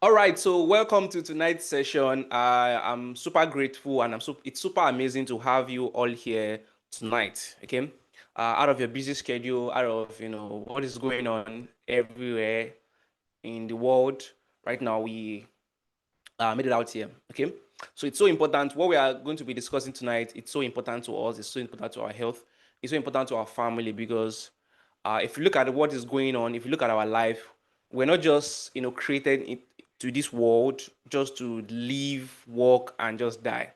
All right, so welcome to tonight's session. I'm super grateful and it's super amazing to have you all here tonight. Okay, out of your busy schedule, out of what is going on everywhere in the world right now, we made it out here. Okay, so it's so important. What we are going to be discussing tonight, it's so important to us. It's so important to our health. It's so important to our family because if you look at what is going on, if you look at our life, we're not just created to this world just to live, work, and just die.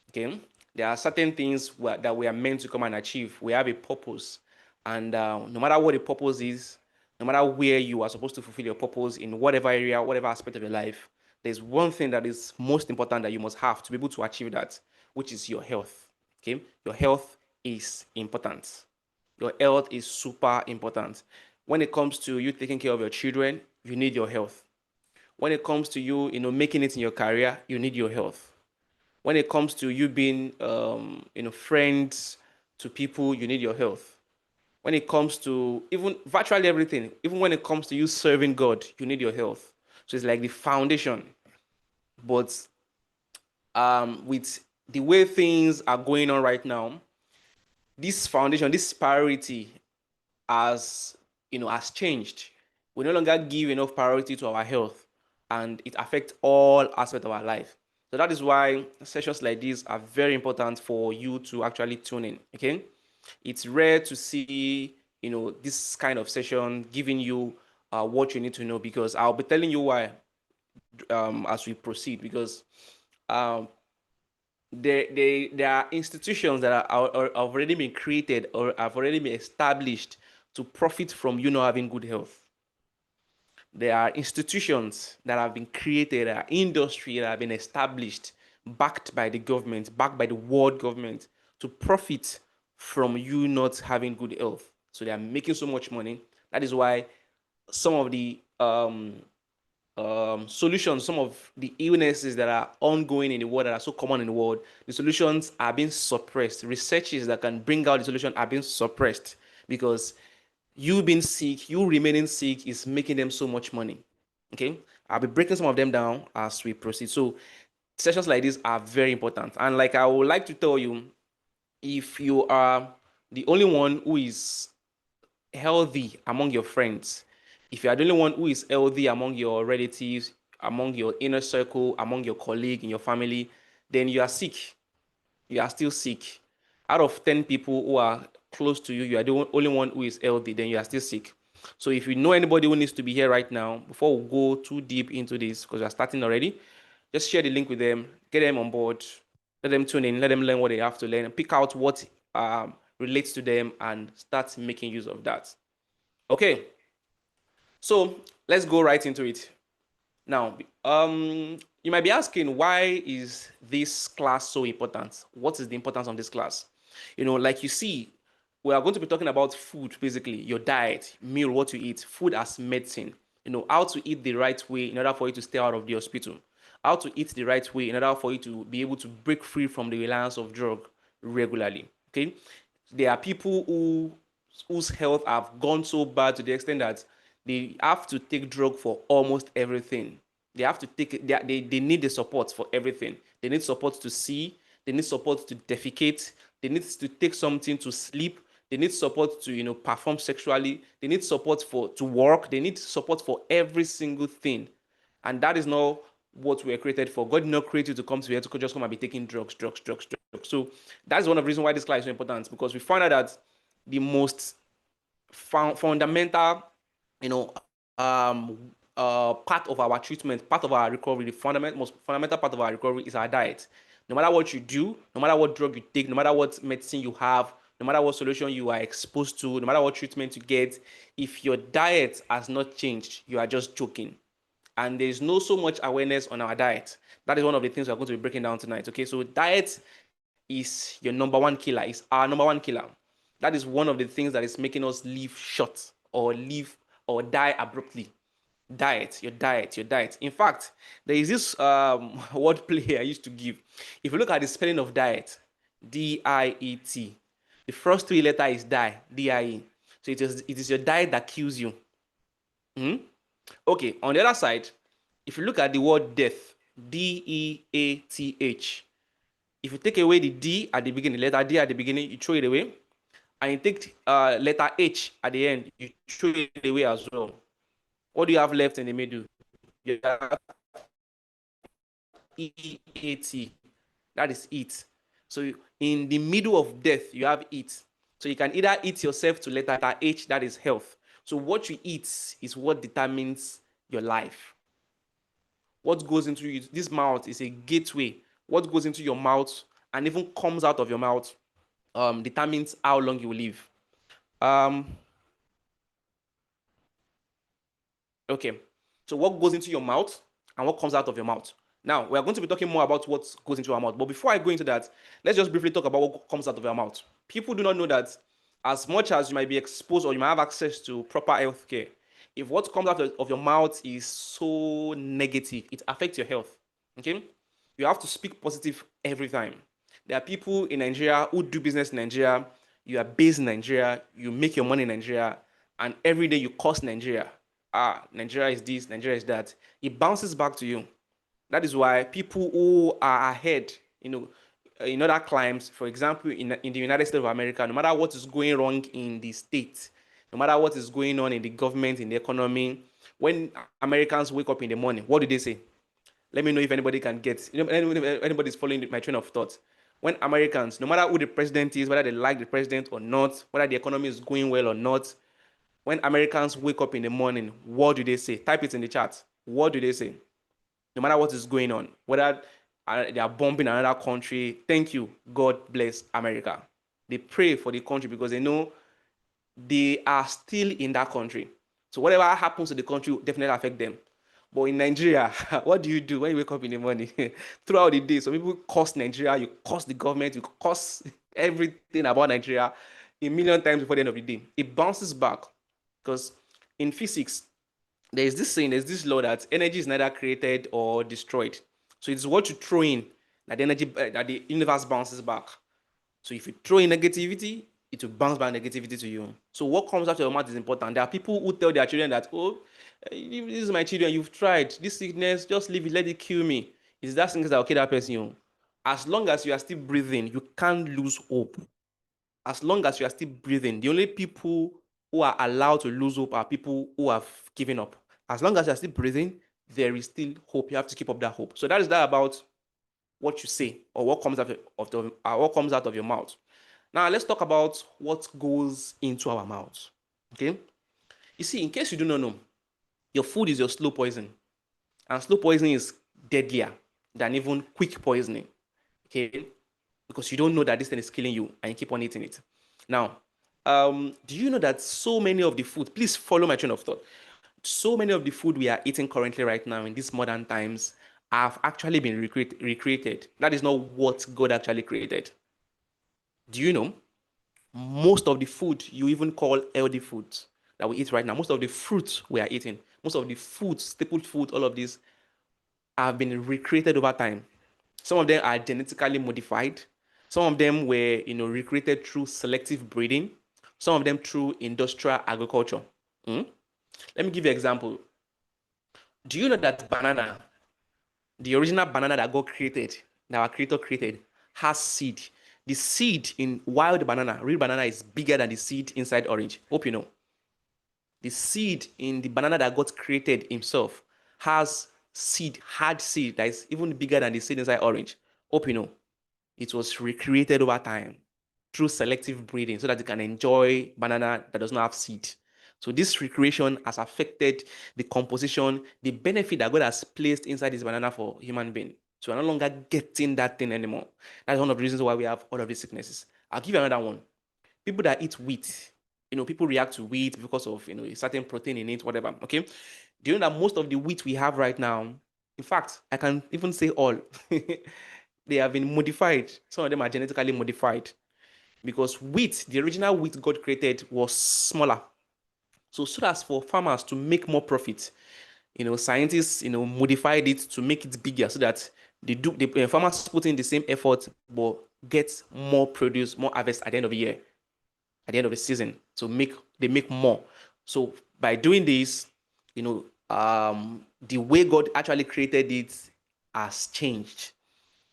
Okay, there are certain things that we are meant to come and achieve. We have a purpose, and no matter what the purpose is, no matter where you are supposed to fulfill your purpose in whatever area, whatever aspect of your life, there's one thing that is most important that you must have to be able to achieve that, which is your health. Okay, your health is important. Your health is super important. When it comes to you taking care of your children, you need your health. When it comes to you, making it in your career, you need your health. When it comes to you being, friends to people, you need your health. When it comes to even virtually everything, even when it comes to you serving God, you need your health. So it's like the foundation. But with the way things are going on right now, this foundation, this priority has changed. We no longer give enough priority to our health, and it affects all aspects of our life. So that is why sessions like this are very important for you to actually tune in. Okay, it's rare to see this kind of session giving you what you need to know, because I'll be telling you why as we proceed. Because um, there are institutions that have already been created or have already been established to profit from you not having good health. There are institutions that have been created, there are industry that have been established, backed by the government, backed by the world government, to profit from you not having good health. So they are making so much money. That is why some of the solutions, some of the illnesses that are ongoing in the world, that are so common in the world, the solutions are being suppressed. Researches that can bring out the solution are being suppressed because you being sick, you remaining sick is making them so much money. Okay, I'll be breaking some of them down as we proceed. So sessions like this are very important, and like I would like to tell you, if you are the only one who is healthy among your friends, if you are the only one who is healthy among your relatives, among your inner circle, among your colleague in your family, then you are sick. You are still sick. Out of 10 people who are close to you, you are the only one who is healthy, then you are still sick. So if you know anybody who needs to be here right now, before we go too deep into this, because we are starting already, just share the link with them, get them on board, let them tune in, let them learn what they have to learn, and pick out what relates to them and start making use of that. Okay, so let's go right into it. Now, you might be asking, why is this class so important? What is the importance of this class? Like you see, we are going to be talking about food, basically, your diet, meal, what you eat, food as medicine. How to eat the right way in order for you to stay out of the hospital. How to eat the right way in order for you to be able to break free from the reliance of drug regularly. Okay, there are people whose health have gone so bad to the extent that they have to take drug for almost everything. They have to take they need the support for everything. They need support to see, they need support to defecate, they need to take something to sleep, they need support to perform sexually, they need support for to work, they need support for every single thing. And that is not what we are created for. God did not create you to come to here to just come and be taking drugs. So that's one of the reasons why this class is so important, because we found out that the most fundamental, part of our treatment, part of our recovery, the most fundamental part of our recovery is our diet. No matter what you do, no matter what drug you take, no matter what medicine you have, no matter what solution you are exposed to, no matter what treatment you get, if your diet has not changed, you are just joking. And there's no so much awareness on our diet. That is one of the things we're going to be breaking down tonight. Okay, so diet is your number one killer, is our number one killer. That is one of the things that is making us live short or live or die abruptly. Diet. In fact, there is this word play I used to give. If you look at the spelling of diet, diet, the first three letters is die. So it is your diet that kills you. Okay, on the other side, If you look at the word death, Death, if you take away the D at the beginning, letter D at the beginning, you throw it away, and you take letter H at the end, you throw it away as well. What do you have left in the middle? You have EAT. That is it. So in the middle of death, you have it. So you can either eat yourself to letter H, that is health. So what you eat is what determines your life. What goes into you, this mouth is a gateway. What goes into your mouth and even comes out of your mouth determines how long you will live. Okay, so what goes into your mouth and what comes out of your mouth. Now, we are going to be talking more about what goes into our mouth. But before I go into that, let's just briefly talk about what comes out of your mouth. People do not know that as much as you might be exposed or you might have access to proper health care, if what comes out of your mouth is so negative, it affects your health. Okay? You have to speak positive every time. There are people in Nigeria who do business in Nigeria. You are based in Nigeria. You make your money in Nigeria. And every day you curse Nigeria. Nigeria is this, Nigeria is that. It bounces back to you. That is why people who are ahead, in other climes, for example, in the United States of America, no matter what is going wrong in the state, no matter what is going on in the government, in the economy, when Americans wake up in the morning, what do they say? Let me know if anybody can get, anybody's following my train of thought. When Americans, no matter who the president is, whether they like the president or not, whether the economy is going well or not, when Americans wake up in the morning, what do they say? Type it in the chat. What do they say? No matter what is going on, whether they are bombing another country, thank you, God bless America. They pray for the country because they know they are still in that country. So whatever happens to the country will definitely affect them. But in Nigeria, what do you do when you wake up in the morning? Throughout the day, some people curse Nigeria, you curse the government, you curse everything about Nigeria a million times before the end of the day. It bounces back because in physics, there's this saying, there's this law that energy is neither created or destroyed. So it's what you throw in that the energy, that the universe bounces back. So if you throw in negativity, it will bounce back negativity to you. So what comes out of your mouth is important. There are people who tell their children that, oh, this is my children, you've tried this sickness, just leave it, let it kill me. Is that sickness that will kill that person? As long as you are still breathing, you can't lose hope. As long as you are still breathing, the only people who are allowed to lose hope are people who have given up. As long as you are still breathing, there is still hope. You have to keep up that hope. So that is that about what you say or what comes out of your mouth. Now let's talk about what goes into our mouth. Okay, you see, in case you do not know, your food is your slow poison, and slow poisoning is deadlier than even quick poisoning. Okay, because you don't know that this thing is killing you and you keep on eating it. Now, do you know that so many of the food? Please follow my train of thought. So many of the food we are eating currently right now in these modern times have actually been recreated. That is not what God actually created. Do you know? Most of the food you even call healthy foods that we eat right now, most of the fruits we are eating, most of the foods, staple food, all of these have been recreated over time. Some of them are genetically modified. Some of them were, recreated through selective breeding. Some of them through industrial agriculture. Mm? Let me give you an example. Do you know that banana, the original banana that God created, that our creator created, has seed? The seed in wild banana, real banana, is bigger than the seed inside orange. Hope you know. The seed in the banana that God created himself has seed, hard seed, that is even bigger than the seed inside orange. Hope you know. It was recreated over time through selective breeding so that you can enjoy banana that does not have seed. So this recreation has affected the composition, the benefit that God has placed inside this banana for human being. So we're no longer getting that thing anymore. That's one of the reasons why we have all of these sicknesses. I'll give you another one. People that eat wheat, people react to wheat because of a certain protein in it, whatever. Okay. Do you know that most of the wheat we have right now, in fact, I can even say all, they have been modified. Some of them are genetically modified because wheat, the original wheat God created, was smaller. So as for farmers to make more profit, scientists, modified it to make it bigger so that the farmers put in the same effort but get more produce, more harvest at the end of the year, at the end of the season. So they make more. So by doing this, the way God actually created it has changed.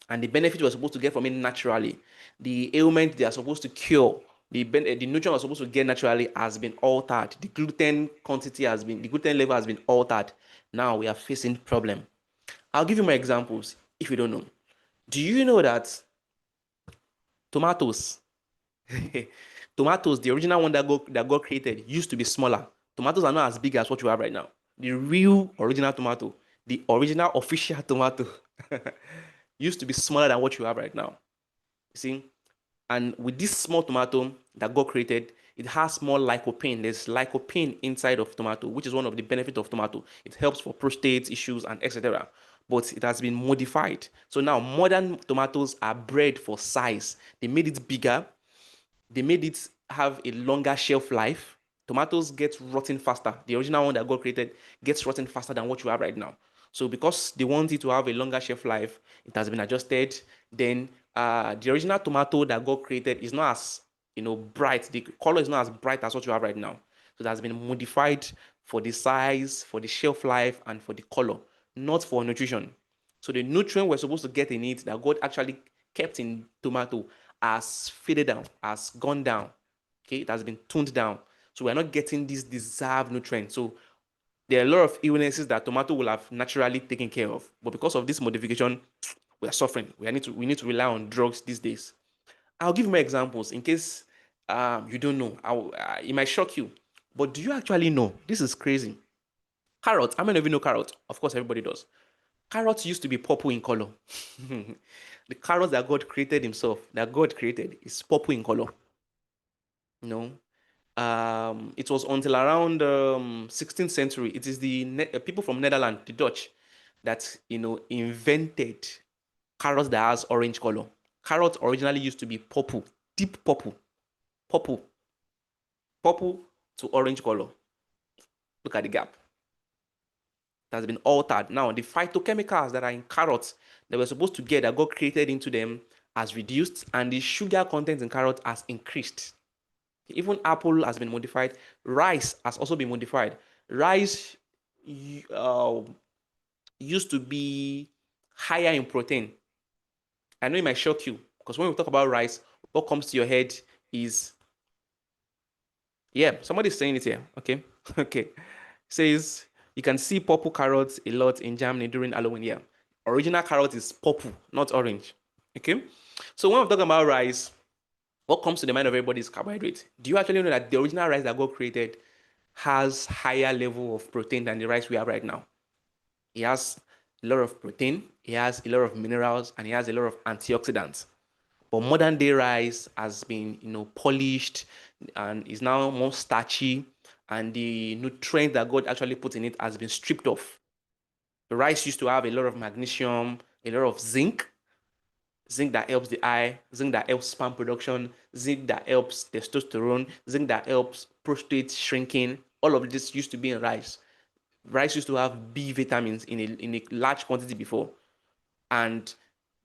And the benefit we're supposed to get from it naturally, the ailment they are supposed to cure, the nutrient we're supposed to get naturally has been altered. The gluten quantity has been, the gluten level has been altered. Now we are facing problem. I'll give you my examples if you don't know. Do you know that tomatoes, tomatoes, the original one that God created used to be smaller. Tomatoes are not as big as what you have right now. The real original tomato, the original official tomato, used to be smaller than what you have right now. You see? And with this small tomato that God created, it has more lycopene. There's lycopene inside of tomato, which is one of the benefits of tomato. It helps for prostate issues and etc. But it has been modified. So now modern tomatoes are bred for size. They made it bigger. They made it have a longer shelf life. Tomatoes get rotten faster. The original one that God created gets rotten faster than what you have right now. So because they want it to have a longer shelf life, it has been adjusted. Then the original tomato that God created is not as bright. The color is not as bright as what you have right now. So it has been modified for the size, for the shelf life, and for the color, not for nutrition. So the nutrient we're supposed to get in it that God actually kept in tomato has faded down, has gone down. Okay, it has been toned down. So we're not getting this deserved nutrient. So there are a lot of illnesses that tomato will have naturally taken care of, but because of this modification, we are suffering. We need to rely on drugs these days. I'll give more examples in case you don't know. It might shock you, but do you actually know? This is crazy. Carrots. How many of you know carrots? Of course, everybody does. Carrots used to be purple in color. The carrots that God created Himself, that God created, is purple in color. You know, it was until around 16th century. It is the people from Netherlands, the Dutch, that invented carrots that has orange color. Carrots originally used to be purple, deep purple, purple, purple to orange color. Look at the gap. It has been altered. Now, the phytochemicals that are in carrots that were supposed to get that got created into them has reduced, and the sugar content in carrot has increased. Even apple has been modified. Rice has also been modified. Rice used to be higher in protein. I know it might shock you because when we talk about rice, what comes to your head is, yeah, somebody's saying it here. Okay. Okay. Says you can see purple carrots a lot in Germany during Halloween. Yeah. Original carrot is purple, not orange. Okay. So when we're talking about rice, what comes to the mind of everybody is carbohydrate. Do you actually know that the original rice that God created has higher level of protein than the rice we have right now? It has a lot of protein, it has a lot of minerals, and it has a lot of antioxidants. But modern day rice has been, polished and is now more starchy, and the nutrient that God actually put in it has been stripped off. The rice used to have a lot of magnesium, a lot of zinc, zinc that helps the eye, zinc that helps sperm production, zinc that helps testosterone, zinc that helps prostate shrinking. All of this used to be in rice. Rice used to have B vitamins in a large quantity before. And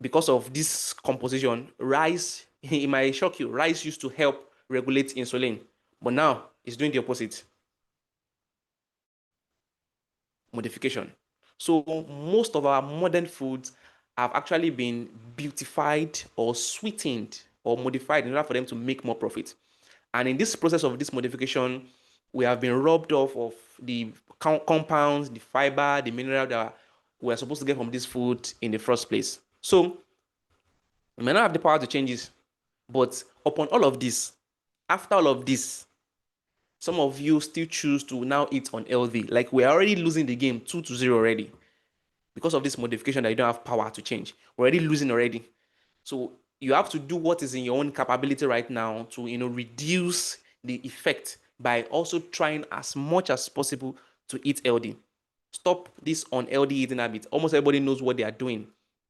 because of this composition, rice, it might shock you, rice used to help regulate insulin, but now it's doing the opposite. Modification. So most of our modern foods have actually been beautified or sweetened or modified in order for them to make more profit. And in this process of this modification, we have been robbed off of the compounds, the fiber, the mineral that we're supposed to get from this food in the first place. So we may not have the power to change this, but upon all of this, after all of this, some of you still choose to now eat unhealthy. Like we're already losing the game 2-0 already because of this modification that you don't have power to change. We're already losing already. So you have to do what is in your own capability right now to reduce the effect by also trying as much as possible to eat healthy. Stop this unhealthy eating habit. Almost everybody knows what they are doing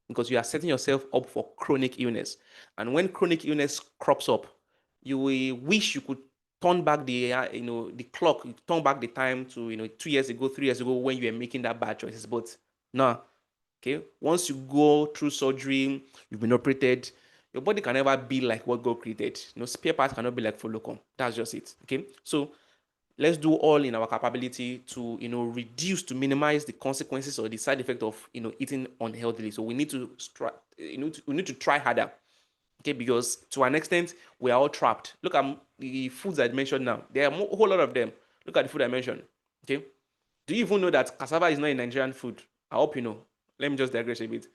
because you are setting yourself up for chronic illness. And when chronic illness crops up, you will wish you could turn back the the clock, turn back the time to 2 years ago, 3 years ago when you were making that bad choices. But no, okay. Once you go through surgery, you've been operated, your body can never be like what God created. Spare parts cannot be like Folocom. That's just it. Okay. So let's do all in our capability to, reduce, to minimize the consequences or the side effect of, eating unhealthily. So we need to we need to try harder. Okay, because to an extent we are all trapped. Look at the foods I mentioned now. There are a whole lot of them. Look at the food I mentioned. Okay, do you even know that cassava is not a Nigerian food? I hope you know. Let me just digress a bit.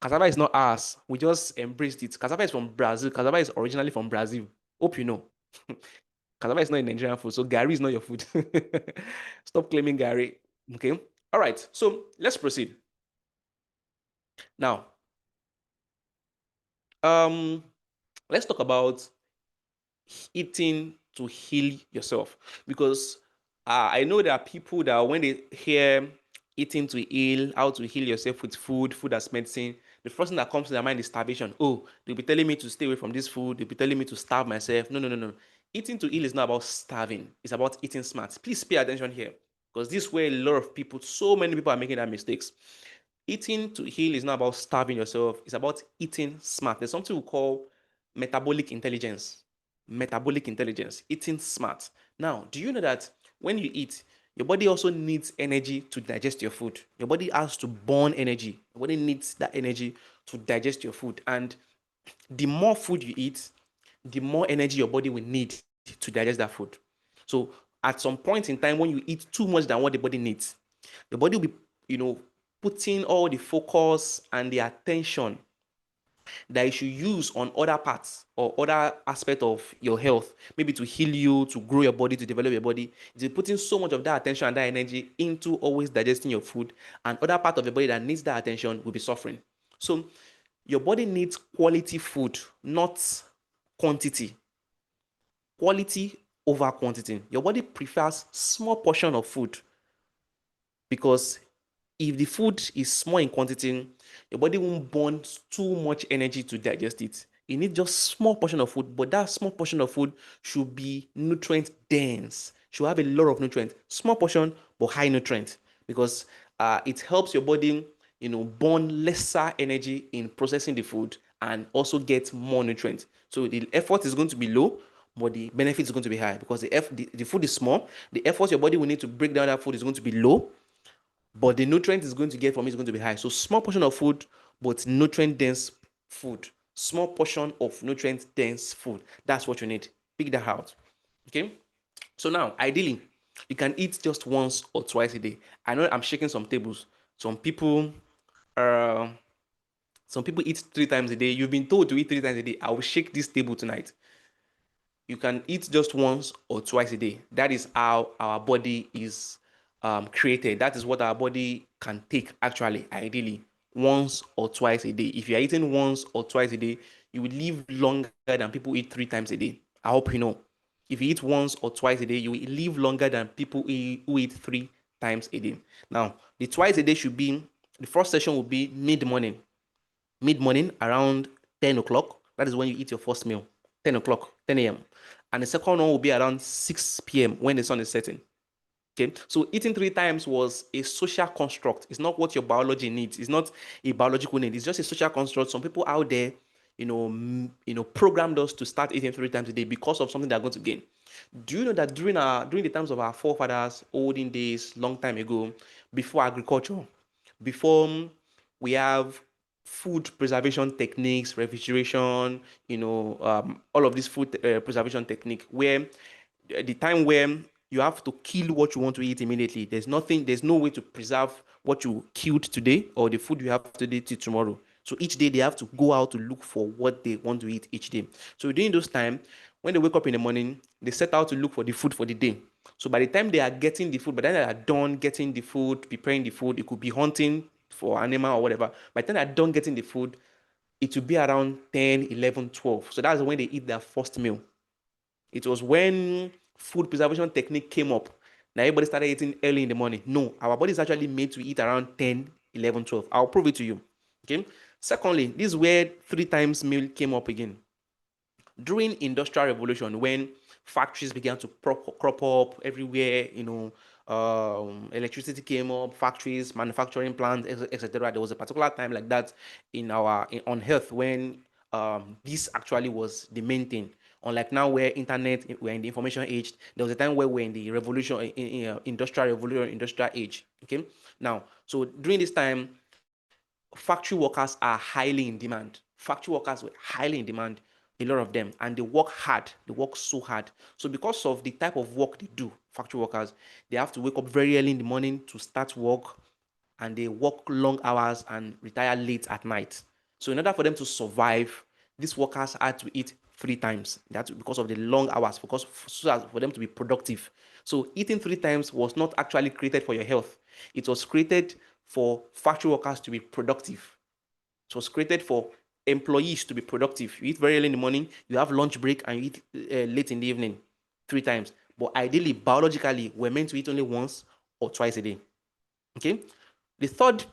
Cassava is not ours. We just embraced it. Cassava is from Brazil. Cassava is originally from Brazil. Hope you know. Cassava is not a Nigerian food, so Gary is not your food. Stop claiming Gary. Okay. All right. So let's proceed. Now, um, let's talk about eating to heal yourself, because I know there are people that when they hear eating to heal, how to heal yourself with food as medicine, the first thing that comes to their mind is starvation. Oh, they'll be telling me to stay away from this food. They'll be telling me to starve myself. No, no, no, no. Eating to heal is not about starving. It's about eating smart. Please pay attention here, because this is where a lot of people, so many people are making that mistakes. Eating to heal is not about starving yourself. It's about eating smart. There's something we call metabolic intelligence. Metabolic intelligence, eating smart. Now, do you know that when you eat, your body also needs energy to digest your food? Your body has to burn energy. Your body needs that energy to digest your food. And the more food you eat, the more energy your body will need to digest that food. So at some point in time, when you eat too much than what the body needs, the body will be, putting all the focus and the attention that you should use on other parts or other aspect of your health, maybe to heal you, to grow your body, to develop your body. It's putting so much of that attention and that energy into always digesting your food, and other part of your body that needs that attention will be suffering. So your body needs quality food, not quantity. Quality over quantity. Your body prefers small portion of food, because if the food is small in quantity, your body won't burn too much energy to digest it. You need just small portion of food, but that small portion of food should be nutrient dense, should have a lot of nutrients. Small portion, but high nutrient, because it helps your body, burn lesser energy in processing the food and also get more nutrients. So the effort is going to be low, but the benefit is going to be high, because the food is small. The effort your body will need to break down that food is going to be low, but the nutrient is going to get from it is going to be high. So small portion of food, but nutrient dense food. Small portion of nutrient dense food. That's what you need. Pick that out. Okay. So now, ideally, you can eat just once or twice a day. I know I'm shaking some tables. Some people, uh, some people eat 3 times a day. You've been told to eat 3 times a day. I will shake this table tonight. You can eat just once or twice a day. That is how our body is created. That is what our body can take, actually, ideally, once or twice a day. If you're eating once or twice a day, you will live longer than people eat 3 times a day. I hope you know. If you eat once or twice a day, you will live longer than people who eat 3 times a day. Now, the twice a day should be, the first session will be mid-morning. Mid-morning around 10 o'clock. That is when you eat your first meal. 10 o'clock, 10 a.m. And the second one will be around 6 p.m. when the sun is setting. Okay, so eating 3 times was a social construct. It's not what your biology needs. It's not a biological need. It's just a social construct. Some people out there, programmed us to start eating 3 times a day because of something they're going to gain. Do you know that during the times of our forefathers, olden days, long time ago, before agriculture, before we have food preservation techniques, refrigeration, all of these food preservation technique, where the time where you have to kill what you want to eat immediately. There's no way to preserve what you killed today or the food you have today till tomorrow. So each day they have to go out to look for what they want to eat each day. So during those time, when they wake up in the morning, they set out to look for the food for the day. So by the time they are getting the food, by the time they are done getting the food, preparing the food, it could be hunting for animal or whatever. By the time they are done getting the food, it will be around 10, 11, 12. So that's when they eat their first meal. It was when food preservation technique came up. Now everybody started eating early in the morning. No, our body is actually made to eat around 10, 11, 12. I'll prove it to you. Okay. Secondly, this is where 3 times meal came up again. During industrial revolution, when factories began to crop up everywhere, electricity came up, factories, manufacturing plants, etc. There was a particular time like that on Earth when this actually was the main thing. Unlike now, where internet, we're in the information age. There was a time where we're in the revolution, industrial revolution, industrial age. Okay, now, so during this time, factory workers are highly in demand. Factory workers were highly in demand, a lot of them, and they work hard. They work so hard. So because of the type of work they do, factory workers, they have to wake up very early in the morning to start work, and they work long hours and retire late at night. So in order for them to survive, these workers had to eat 3 times. That's because of the long hours, because so as for them to be productive. So eating 3 times was not actually created for your health. It was created for factory workers to be productive. It was created for employees to be productive. You eat very early in the morning, you have lunch break, and you eat late in the evening 3 times. But ideally, biologically, we're meant to eat only once or twice a day. Okay. The third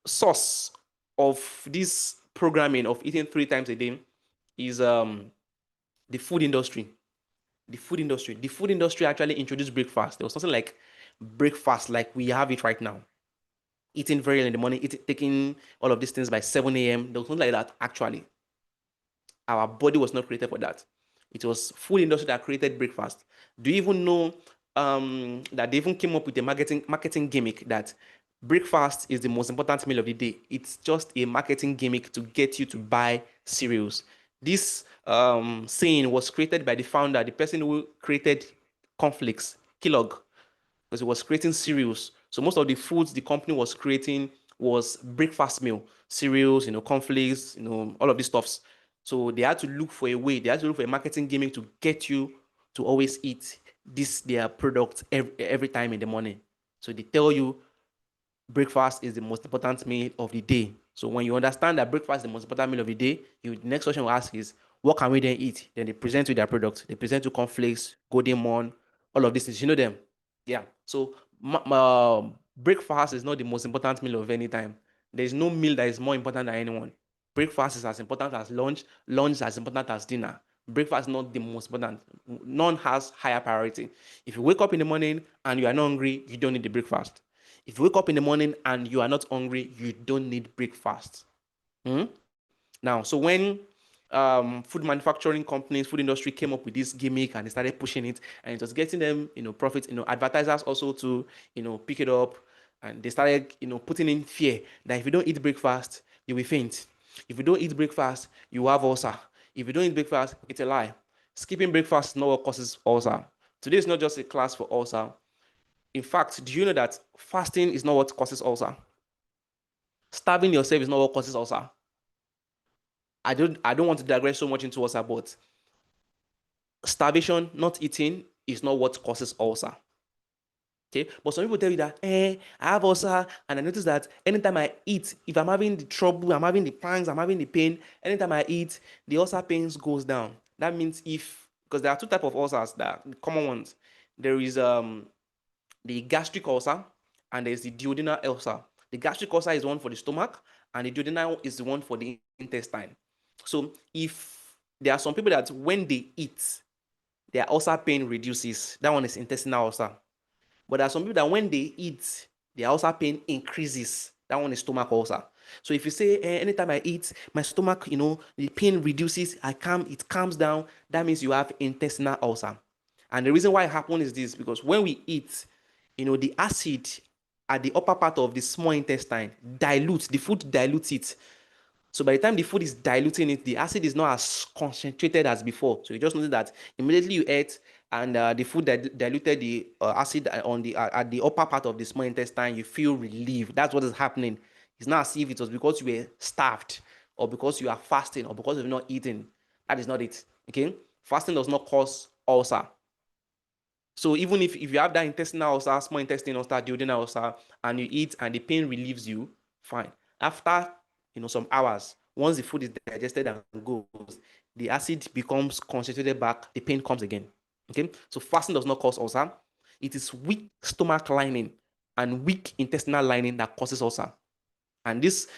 source of this programming of eating 3 times a day is the food industry. The food industry. The food industry actually introduced breakfast. There was something like breakfast, like we have it right now. Eating very early in the morning, taking all of these things by 7 a.m. There was nothing like that actually. Our body was not created for that. It was food industry that created breakfast. Do you even know that they even came up with a marketing gimmick that breakfast is the most important meal of the day? It's just a marketing gimmick to get you to buy cereals. This saying was created by the founder, the person who created cornflakes, Kellogg, because it was creating cereals. So most of the foods the company was creating was breakfast meal, cereals, cornflakes, all of these stuffs. So they had to look for a way, they had to look for a marketing gimmick to get you to always eat their product every time in the morning. So they tell you breakfast is the most important meal of the day. So when you understand that breakfast is the most important meal of the day, the next question we'll ask is, what can we then eat? Then they present you their product. They present you cornflakes, golden morn, all of these things. You know them. Yeah. So breakfast is not the most important meal of any time. There is no meal that is more important than anyone. Breakfast is as important as lunch. Lunch is as important as dinner. Breakfast is not the most important. None has higher priority. If you wake up in the morning and you are not hungry, you don't need the breakfast. If you wake up in the morning and you are not hungry, you don't need breakfast. Now, so when food manufacturing companies, food industry came up with this gimmick and they started pushing it, and it was getting them, profits, advertisers also to, pick it up, and they started, putting in fear that if you don't eat breakfast, you will faint. If you don't eat breakfast, you have ulcer. If you don't eat breakfast, it's a lie. Skipping breakfast is not what causes ulcer. Today is not just a class for ulcer. In fact, do you know that fasting is not what causes ulcer? Starving yourself is not what causes ulcer. I don't want to digress so much into ulcer, but starvation, not eating, is not what causes ulcer. Okay, but some people tell you that, I have ulcer, and I notice that anytime I eat, if I'm having the trouble, I'm having the pangs, I'm having the pain, anytime I eat, the ulcer pains goes down. That means because there are two types of ulcers, that common ones. There is the gastric ulcer, and there's the duodenal ulcer. The gastric ulcer is the one for the stomach, and the duodenal is the one for the intestine. So if there are some people that when they eat, their ulcer pain reduces, that one is intestinal ulcer. But there are some people that when they eat, their ulcer pain increases, that one is stomach ulcer. So if you say, anytime I eat, my stomach, the pain reduces, it calms down, that means you have intestinal ulcer. And the reason why it happens is this, because when we eat, the acid at the upper part of the small intestine dilutes, the food dilutes it. So by the time the food is diluting it, the acid is not as concentrated as before. So you just notice that immediately you ate and the food that diluted the acid on the at the upper part of the small intestine, you feel relieved. That's what is happening. It's not as if it was because you were starved or because you are fasting or because you're not eating. That is not it. Okay, fasting does not cause ulcer. So even if you have that intestinal ulcer, small intestine ulcer, duodenal ulcer, and you eat and the pain relieves you, fine. After some hours, once the food is digested and goes, the acid becomes concentrated back, the pain comes again. Okay, so fasting does not cause ulcer. It is weak stomach lining and weak intestinal lining that causes ulcer. And this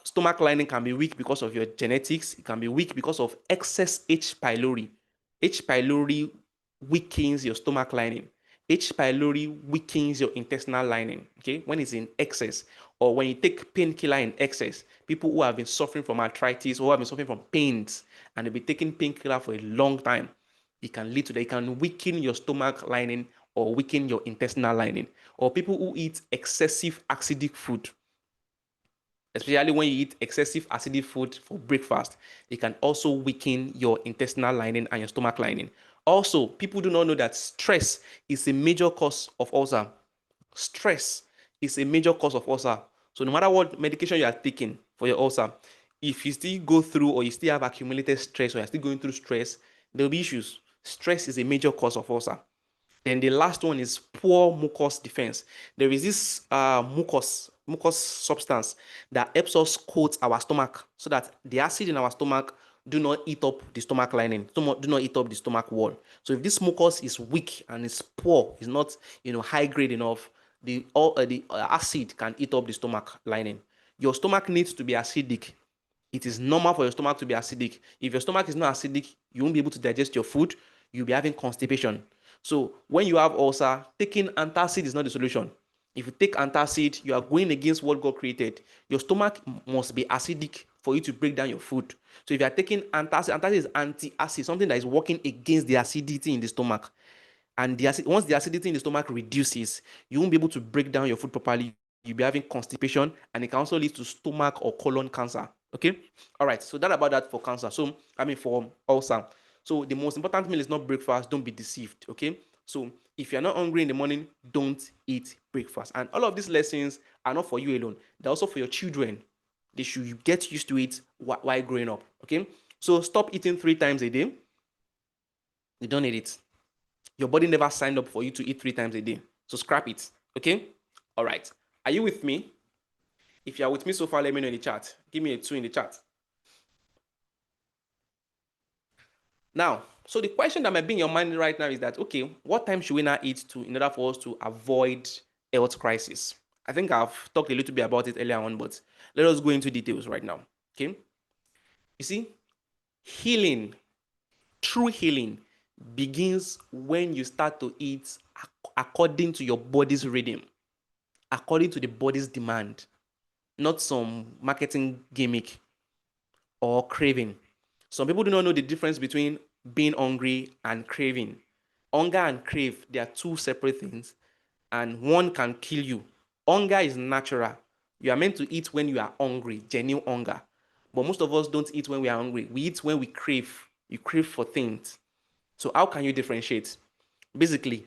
stomach lining can be weak because of your genetics. It can be weak because of excess H. pylori. H. pylori weakens your stomach lining. H. pylori weakens your intestinal lining, okay, when it's in excess, or when you take painkiller in excess. People who have been suffering from arthritis or who have been suffering from pains and they've been taking painkiller for a long time, it can lead to that. It can weaken your stomach lining or weaken your intestinal lining. Or people who eat excessive acidic food, especially when you eat excessive acidic food for breakfast, it can also weaken your intestinal lining and your stomach lining. Also, people do not know that stress is a major cause of ulcer. Stress is a major cause of ulcer. So no matter what medication you are taking for your ulcer, if you still go through or you still have accumulated stress or you're still going through stress, there'll be issues. Stress is a major cause of ulcer. Then the last one is poor mucus defense. There is this mucus substance that helps us coat our stomach so that the acid in our stomach do not eat up the stomach lining, do not eat up the stomach wall. So if this mucus is weak and is poor, is not high grade enough, the acid can eat up the stomach lining. Your stomach needs to be acidic. It is normal for your stomach to be acidic. If your stomach is not acidic, you won't be able to digest your food. You'll be having constipation. So when you have ulcer, taking antacid is not the solution. If you take antacid, you are going against what God created. Your stomach must be acidic for you to break down your food. So if you are taking antacid, antacid is anti-acid, something that is working against the acidity in the stomach. And once the acidity in the stomach reduces, you won't be able to break down your food properly. You'll be having constipation, and it can also lead to stomach or colon cancer. Okay. All right. So that about that for cancer. So for ulcer. So the most important meal is not breakfast. Don't be deceived. Okay. So if you're not hungry in the morning, don't eat breakfast. And all of these lessons are not for you alone. They're also for your children. They should get used to it while growing up. Okay. So stop eating 3 times a day. You don't need it. Your body never signed up for you to eat 3 times a day. So scrap it. Okay? All right. Are you with me? If you're with me so far, let me know in the chat. Give me a 2 in the chat. Now, so the question that might be in your mind right now is that, okay, what time should we now eat in order for us to avoid health crisis? I think I've talked a little bit about it earlier on, but let us go into details right now. Okay? You see, healing, true healing, begins when you start to eat according to your body's rhythm, according to the body's demand, not some marketing gimmick or craving. Some people do not know the difference between being hungry and craving. Hunger and crave, they are two separate things, and one can kill you. Hunger is natural. You are meant to eat when you are hungry, genuine hunger. But most of us don't eat when we are hungry. We eat when we crave. You crave for things. So how can you differentiate? Basically,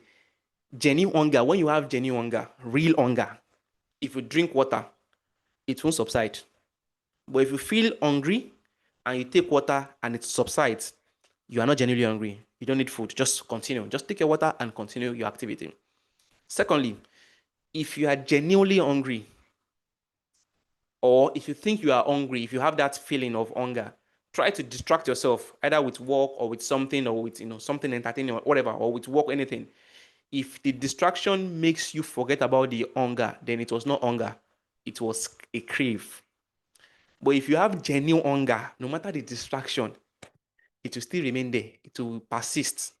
genuine hunger, when you have genuine hunger, real hunger, if you drink water, it won't subside. But if you feel hungry and you take water and it subsides, you are not genuinely hungry. You don't need food. Just continue. Just take your water and continue your activity. Secondly, if you are genuinely hungry, or if you think you are hungry, if you have that feeling of hunger, try to distract yourself either with work or with something or with something entertaining or whatever, or with work, anything. If the distraction makes you forget about the hunger, then it was not hunger, it was a crave. But if you have genuine hunger, no matter the distraction, it will still remain there. It will persist.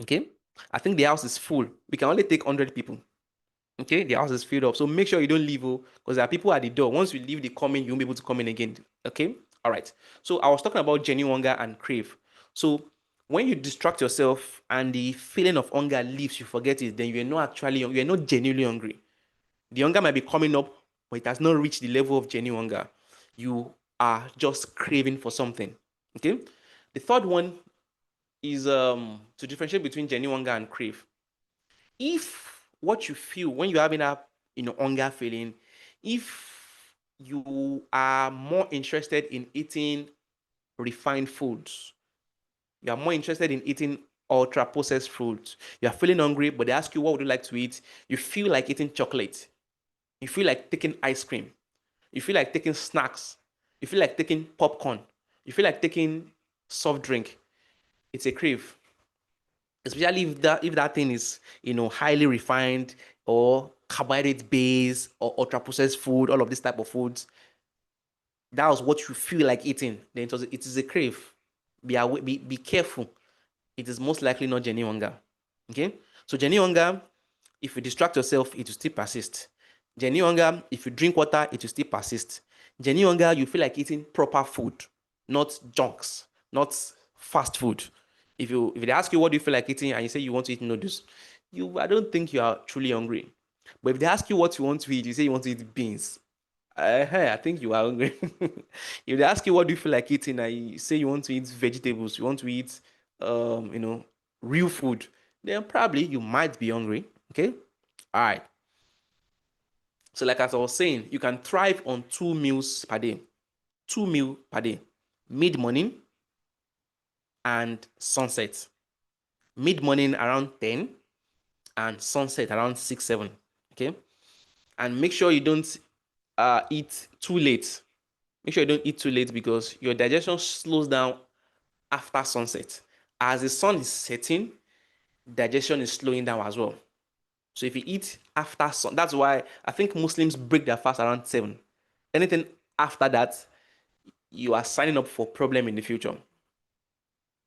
Okay? I think the house is full. We can only take 100 people. Okay? The house is filled up. So make sure you don't leave, because there are people at the door. Once you leave the coming, you won't be able to come in again. Okay? All right. So I was talking about genuine hunger and crave. So when you distract yourself and the feeling of hunger leaves, you forget it, then you're not genuinely hungry. The hunger might be coming up, but it has not reached the level of genuine hunger. You are just craving for something. Okay. The third one is to differentiate between genuine hunger and crave. If what you feel when you're having a hunger feeling, if you are more interested in eating refined foods, you are more interested in eating ultra processed foods, you are feeling hungry, but they ask you what would you like to eat, you feel like eating chocolate, you feel like taking ice cream, you feel like taking snacks, you feel like taking popcorn, you feel like taking soft drink, it's a crave. Especially if that thing is highly refined or carbohydrate based or ultra processed food, all of this type of foods. That was what you feel like eating. Then it is a crave. Be careful. It is most likely not genuine hunger. Okay. So genuine hunger, if you distract yourself, it will still persist. Genuine hunger, if you drink water, it will still persist. Genuine hunger, you feel like eating proper food, not junks, not fast food. If they ask you what do you feel like eating and you say you want to eat noodles, I don't think you are truly hungry. But if they ask you what you want to eat, you say you want to eat beans. I think you are hungry. If they ask you what do you feel like eating, and you say you want to eat vegetables, you want to eat, real food, then probably you might be hungry. Okay, all right. So, like as I was saying, you can thrive on 2 meals per day, 2 meal per day, mid morning and sunset. Mid morning around 10 and sunset around 6 7. Okay, and make sure you don't eat too late. Make sure you don't eat too late because your digestion slows down after sunset. As the sun is setting, digestion is slowing down as well. So if you eat after sun, that's why I think Muslims break their fast around 7. Anything after that, you are signing up for problem in the future.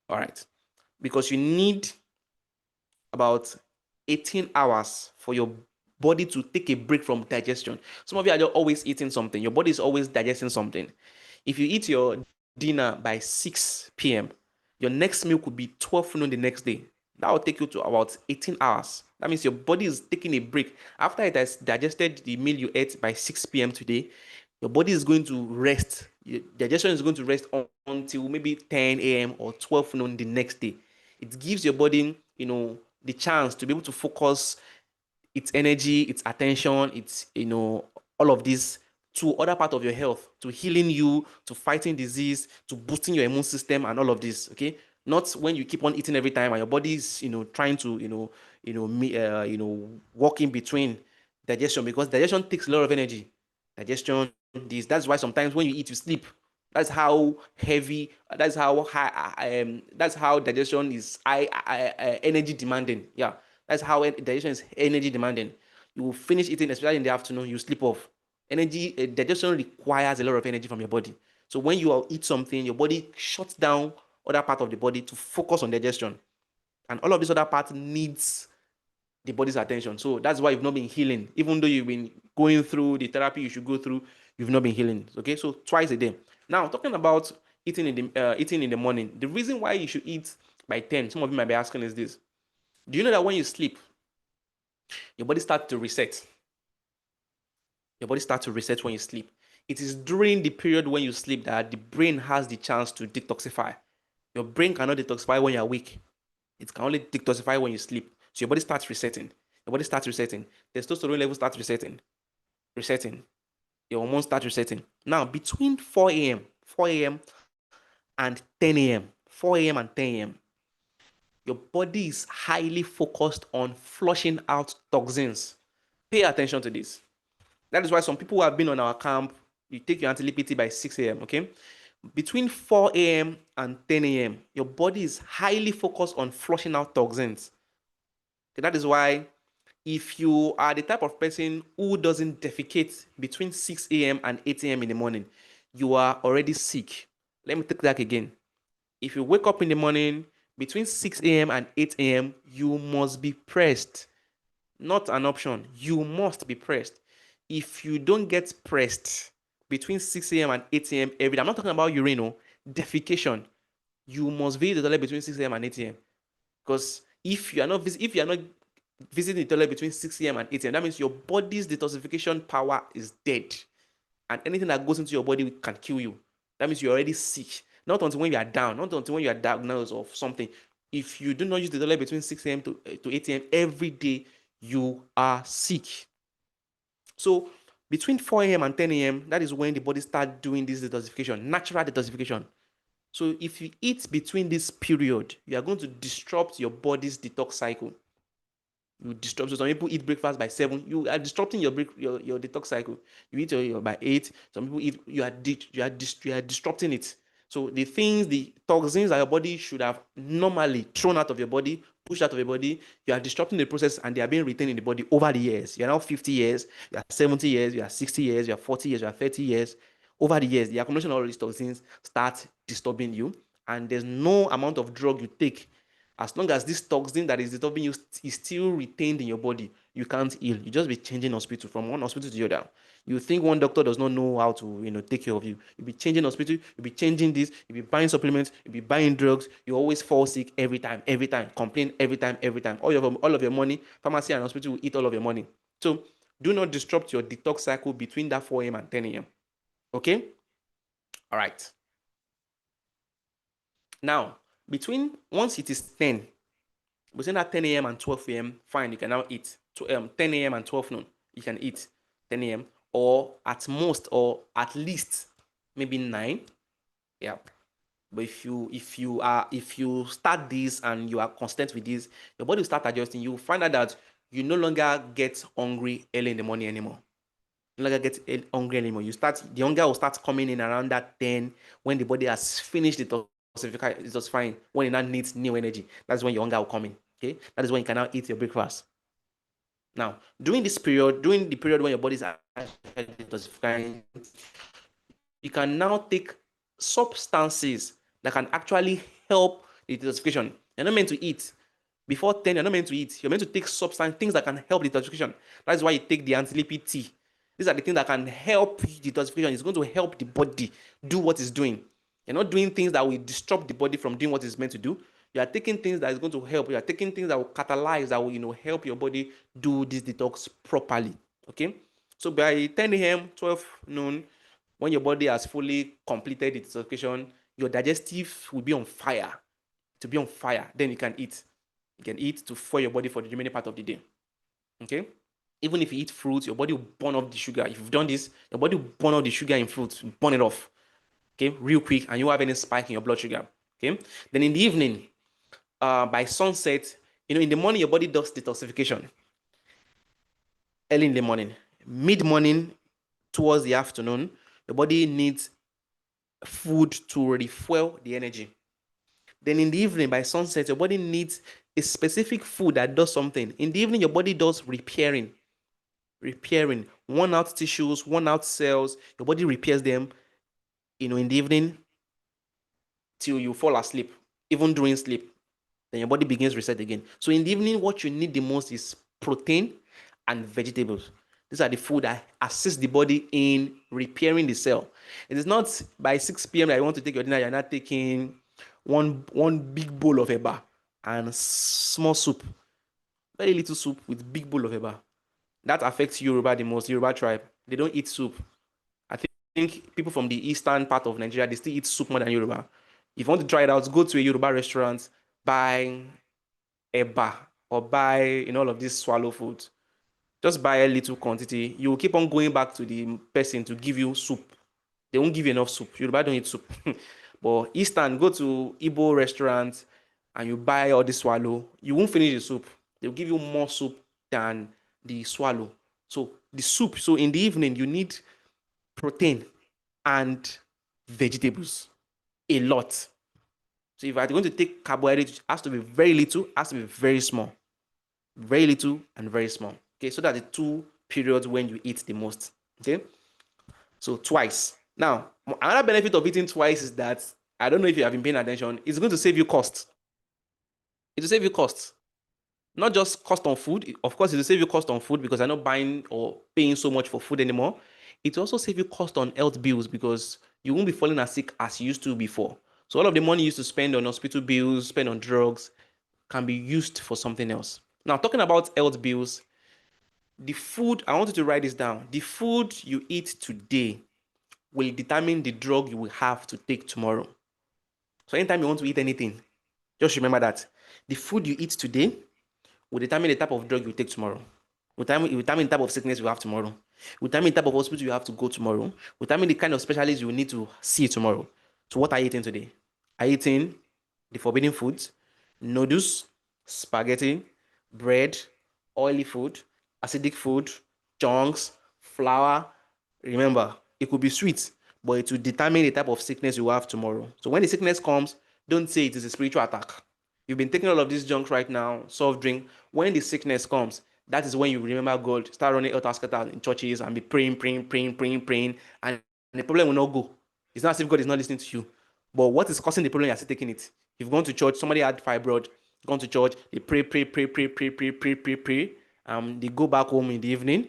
All right. Because you need about 18 hours for your body to take a break from digestion. Some of you are just always eating something. Your body is always digesting something. If you eat your dinner by 6 p.m., your next meal could be 12 noon the next day. That will take you to about 18 hours. That means your body is taking a break. After it has digested the meal you ate by 6 p.m. today, your body is going to rest. Your digestion is going to rest until maybe 10 a.m. or 12 noon the next day. It gives your body, the chance to be able to focus its energy, its attention, its, all of this to other part of your health, to healing you, to fighting disease, to boosting your immune system and all of this. Okay. Not when you keep on eating every time and your body is, trying to, walk in between digestion, because digestion takes a lot of energy. Digestion, that's why sometimes when you eat, you sleep. That's how heavy. That's how high. That's how digestion is high, energy demanding. Yeah, that's how digestion is energy demanding. You will finish eating, especially in the afternoon. You sleep off. Energy digestion requires a lot of energy from your body. So when you eat something, your body shuts down other part of the body to focus on digestion, and all of this other part needs the body's attention. So that's why you've not been healing. Even though you've been going through the therapy you should go through, you've not been healing. Okay, so twice a day. Now, talking about eating in the morning, the reason why you should eat by 10, some of you might be asking is this. Do you know that when you sleep, your body starts to reset? Your body starts to reset when you sleep. It is during the period when you sleep that the brain has the chance to detoxify. Your brain cannot detoxify when you're awake. It can only detoxify when you sleep. So your body starts resetting. Your body starts resetting. Testosterone levels start resetting. Resetting. Your hormones start resetting. Now, between 4 a.m. and 10 a.m., 4 a.m. and 10 a.m., your body is highly focused on flushing out toxins. Pay attention to this. That is why some people who have been on our camp, you take your anti-lipid by 6 a.m., okay? Between 4 a.m. and 10 a.m., your body is highly focused on flushing out toxins. Okay, that is why if you are the type of person who doesn't defecate between 6 a.m. and 8 a.m. in the morning, you are already sick. Let me take that again. If you wake up in the morning between 6 a.m. and 8 a.m., you must be pressed. Not an option. You must be pressed. If you don't get pressed between 6 a.m. and 8 a.m. every day, I'm not talking about urinal, defecation. You must visit the toilet between 6 a.m. and 8 a.m. Because if you are not visiting the toilet between 6 a.m. and 8 a.m., that means your body's detoxification power is dead. And anything that goes into your body can kill you. That means you're already sick. Not until when you are down, not until when you are diagnosed of something. If you do not use the toilet between 6 a.m. to 8 a.m. every day, you are sick. So between 4 a.m. and 10 a.m., that is when the body starts doing this detoxification, natural detoxification. So if you eat between this period, you are going to disrupt your body's detox cycle. You disrupt. So some people eat breakfast by 7. You are disrupting your detox cycle. You eat by 8. Some people eat. You are disrupting it. So the toxins that your body should have normally thrown out of your body, pushed out of your body, you are disrupting the process, and they are being retained in the body over the years. You are now 50 years. You are 70 years. You are 60 years. You are 40 years. You are 30 years. Over the years, the accumulation of all these toxins start disturbing you, and there's no amount of drug you take As long as this toxin that is disturbing you is still retained in your body, you can't heal. You just be changing hospital from one hospital to the other. You think one doctor does not know how to, take care of you. You'll be changing hospital, you'll be changing this, you'll be buying supplements, you'll be buying drugs, you always fall sick every time, complain every time, every time. All of your money, pharmacy and hospital will eat all of your money. So do not disrupt your detox cycle between that 4 a.m. and 10 a.m. Okay? All right. Now, once it is 10, between that 10 a.m. and 12 a.m., fine, you can now eat. 10 a.m. and 12 noon, you can eat 10 a.m. or at most or at least maybe 9. Yeah. But if you start this and you are consistent with this, your body will start adjusting. You will find out that you no longer get hungry early in the morning anymore. No longer get hungry anymore. The hunger will start coming in around that 10 when the body has finished detoxifying, when it now needs new energy. That's when your hunger will come in. Okay, that is when you can now eat your breakfast. Now, during the period when your body is detoxifying, you can now take substances that can actually help the detoxification. You're not meant to eat. Before 10, you're not meant to eat. You're meant to take things that can help detoxification. That's why you take the anti-lipid tea. These are the things that can help detoxification. It's going to help the body do what it's doing. You're not doing things that will disrupt the body from doing what it's meant to do. You are taking things that is going to help. You are taking things that will catalyze, that will, help your body do this detox properly. Okay? So by 10 a.m., 12 noon, when your body has fully completed its detoxification, your digestive will be on fire. To be on fire, then you can eat. You can eat to fuel your body for the remaining part of the day. Okay? Even if you eat fruits, your body will burn off the sugar. If you've done this, your body will burn off the sugar in fruits, burn it off. Okay, real quick, and you won't have any spike in your blood sugar. Okay, then in the evening, by sunset, in the morning, your body does detoxification. Early in the morning, mid-morning, towards the afternoon, your body needs food to refuel the energy. Then in the evening, by sunset, your body needs a specific food that does something. In the evening, your body does repairing, worn out tissues, worn out cells. Your body repairs them, in the evening till you fall asleep, even during sleep. Then your body begins reset again. So in the evening, what you need the most is protein and vegetables. These are the food that assist the body in repairing the cell. It is not by 6 p.m. that you want to take your dinner, you're not taking one big bowl of eba and small soup. Very little soup with big bowl of eba. That affects Yoruba the most, Yoruba tribe. They don't eat soup. I think people from the eastern part of Nigeria, they still eat soup more than Yoruba. If you want to try it out, go to a Yoruba restaurant, buy eba or buy all of these swallow foods. Just buy a little quantity. You will keep on going back to the person to give you soup. They won't give you enough soup. Yoruba don't eat soup. But Eastern, go to Igbo restaurants and you buy all the swallow. You won't finish the soup. They'll give you more soup than the swallow. So the soup. So in the evening, you need protein and vegetables. A lot. So if you're going to take carbohydrate, it has to be very little, has to be very small. Very little and very small. Okay, so that the 2 periods when you eat the most. Okay, so twice. Now, another benefit of eating twice is that, I don't know if you have been paying attention, it's going to save you cost. It will save you cost. Not just cost on food. Of course, it will save you cost on food because you're not buying or paying so much for food anymore. It will also save you cost on health bills because you won't be falling as sick as you used to before. So all of the money you used to spend on hospital bills, spend on drugs, can be used for something else. Now, talking about health bills, the food, I want you to write this down. The food you eat today will determine the drug you will have to take tomorrow. So anytime you want to eat anything, just remember that the food you eat today will determine the type of drug you take tomorrow. Will determine the type of sickness you have tomorrow. Will determine the type of hospital you have to go tomorrow. Will determine the kind of specialist you will need to see tomorrow. So what are you eating today? Are you eating the forbidden foods, noodles, spaghetti, bread, oily food, acidic food, junks, flour? Remember, it could be sweet, but it will determine the type of sickness you have tomorrow. So when the sickness comes, don't say it is a spiritual attack. You've been taking all of these junks right now, soft drink. When the sickness comes, that is when you remember God, start running out in churches and be praying, and the problem will not go. It's not as if God is not listening to you. But what is causing the problem? You're still taking it. You've gone to church, somebody had fibroid, gone to church, they pray. They go back home in the evening.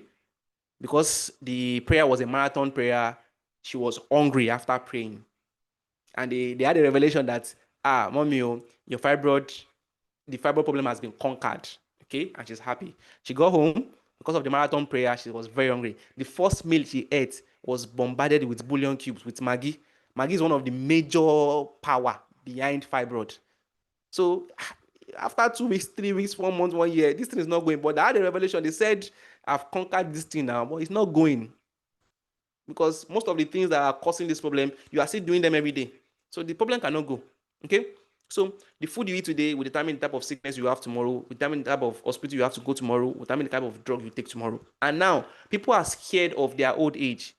Because the prayer was a marathon prayer, she was hungry after praying. And they had a revelation that, mommy, your fibroid, the fibroid problem has been conquered. Okay, and she's happy. She got home because of the marathon prayer. She was very hungry. The first meal she ate was bombarded with bouillon cubes with Maggi. Maggi is one of the major power behind fibroid. So after 2 weeks, 3 weeks, 1 month, 1 year, this thing is not going. But I had a revelation. They said, I've conquered this thing now, but it's not going. Because most of the things that are causing this problem, you are still doing them every day. So the problem cannot go. Okay? So the food you eat today will determine the type of sickness you have tomorrow, will determine the type of hospital you have to go tomorrow, will determine the type of drug you take tomorrow. And now people are scared of their old age.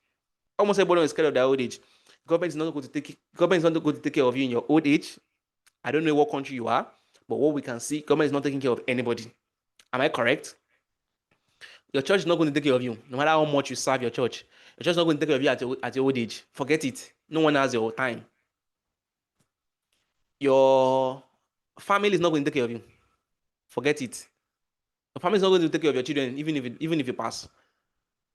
Almost everybody is scared of their old age. Government is not going to take care of you in your old age. I don't know what country you are, but what we can see, government is not taking care of anybody. Am I correct? Your church is not going to take care of you, no matter how much you serve your church. Your church is not going to take care of you at your old age. Forget it. No one has your time. Your family is not going to take care of you. Forget it. Your family is not going to take care of your children, even if you pass.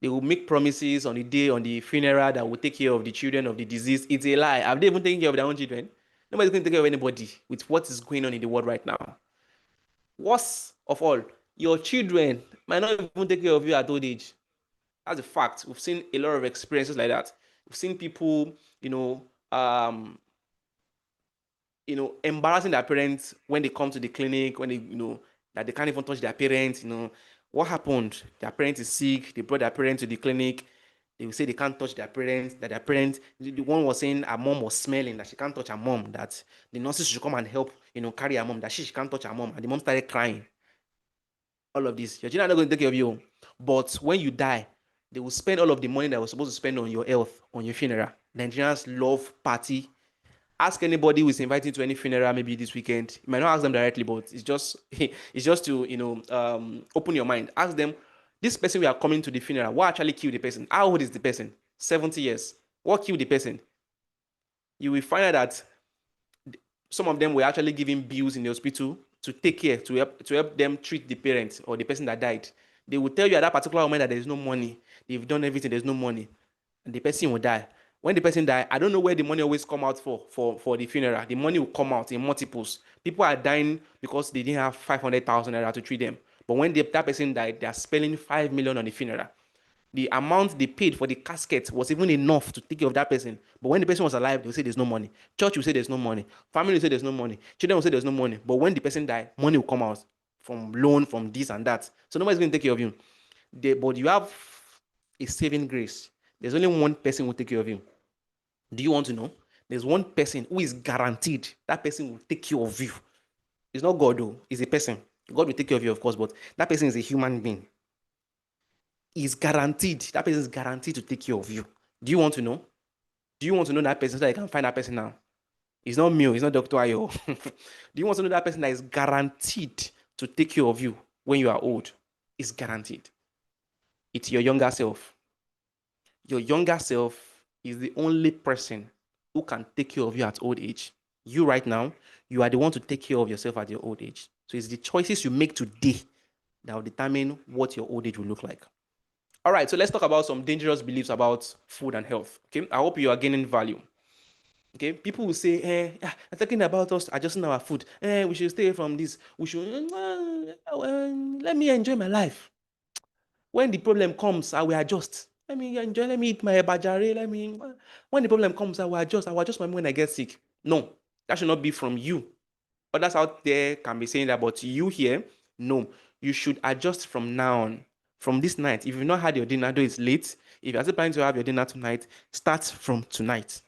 They will make promises on the funeral that will take care of the children of the disease. It's a lie. Have they even taken care of their own children? Nobody's going to take care of anybody with what is going on in the world right now. Worst of all, your children might not even take care of you at old age. That's a fact. We've seen a lot of experiences like that. We've seen people, embarrassing their parents when they come to the clinic, when they, that they can't even touch their parents. What happened? Their parent is sick. They brought their parents to the clinic. They will say they can't touch their parents, that their parents, the one was saying her mom was smelling, that she can't touch her mom, that the nurses should come and help, carry her mom, that she can't touch her mom. And the mom started crying. All of this. Your children are not going to take care of you. But when you die, they will spend all of the money that was supposed to spend on your health, on your funeral. Nigerians love party. Ask anybody who is invited to any funeral, maybe this weekend. You might not ask them directly, but it's just to open your mind. Ask them, this person we are coming to the funeral, what actually killed the person? How old is the person? 70 years. What killed the person? You will find out that some of them were actually giving bills in the hospital to take care, to help them treat the parent or the person that died. They will tell you at that particular moment that there is no money. They've done everything, there's no money. And the person will die. When the person dies, I don't know where the money always come out for the funeral. The money will come out in multiples. People are dying because they didn't have 500,000 naira to treat them. But when that person died, they are spending 5 million on the funeral. The amount they paid for the casket was even enough to take care of that person. But when the person was alive, they will say there's no money. Church will say there's no money. Family will say there's no money. Children will say there's no money. But when the person died, money will come out from loan, from this and that. So nobody's going to take care of you. But you have a saving grace. There's only one person who will take care of you. Do you want to know? There's one person who is guaranteed that person will take care of you. It's not God, though. It's a person. God will take care of you, of course, but that person is a human being. Is guaranteed. That person is guaranteed to take care of you. Do you want to know? Do you want to know that person so that you can find that person now? It's not me. It's not Dr. Ayo. Do you want to know that person that is guaranteed to take care of you when you are old? It's guaranteed. It's your younger self. Your younger self is the only person who can take care of you at old age. You right now, you are the one to take care of yourself at your old age. So it's the choices you make today that will determine what your old age will look like. All right, so let's talk about some dangerous beliefs about food and health. Okay, I hope you are gaining value. Okay, people will say, I'm talking about us adjusting our food. We should stay from this. We should let me enjoy my life. When the problem comes, I will adjust. Let me enjoy. Let me eat my bajare. When the problem comes, I will adjust. I will adjust my mind when I get sick. No, that should not be from you. Others out there can be saying that, but you here, no, you should adjust from now on. From this night, if you've not had your dinner, though it's late, if you're still planning to have your dinner tonight, start from tonight.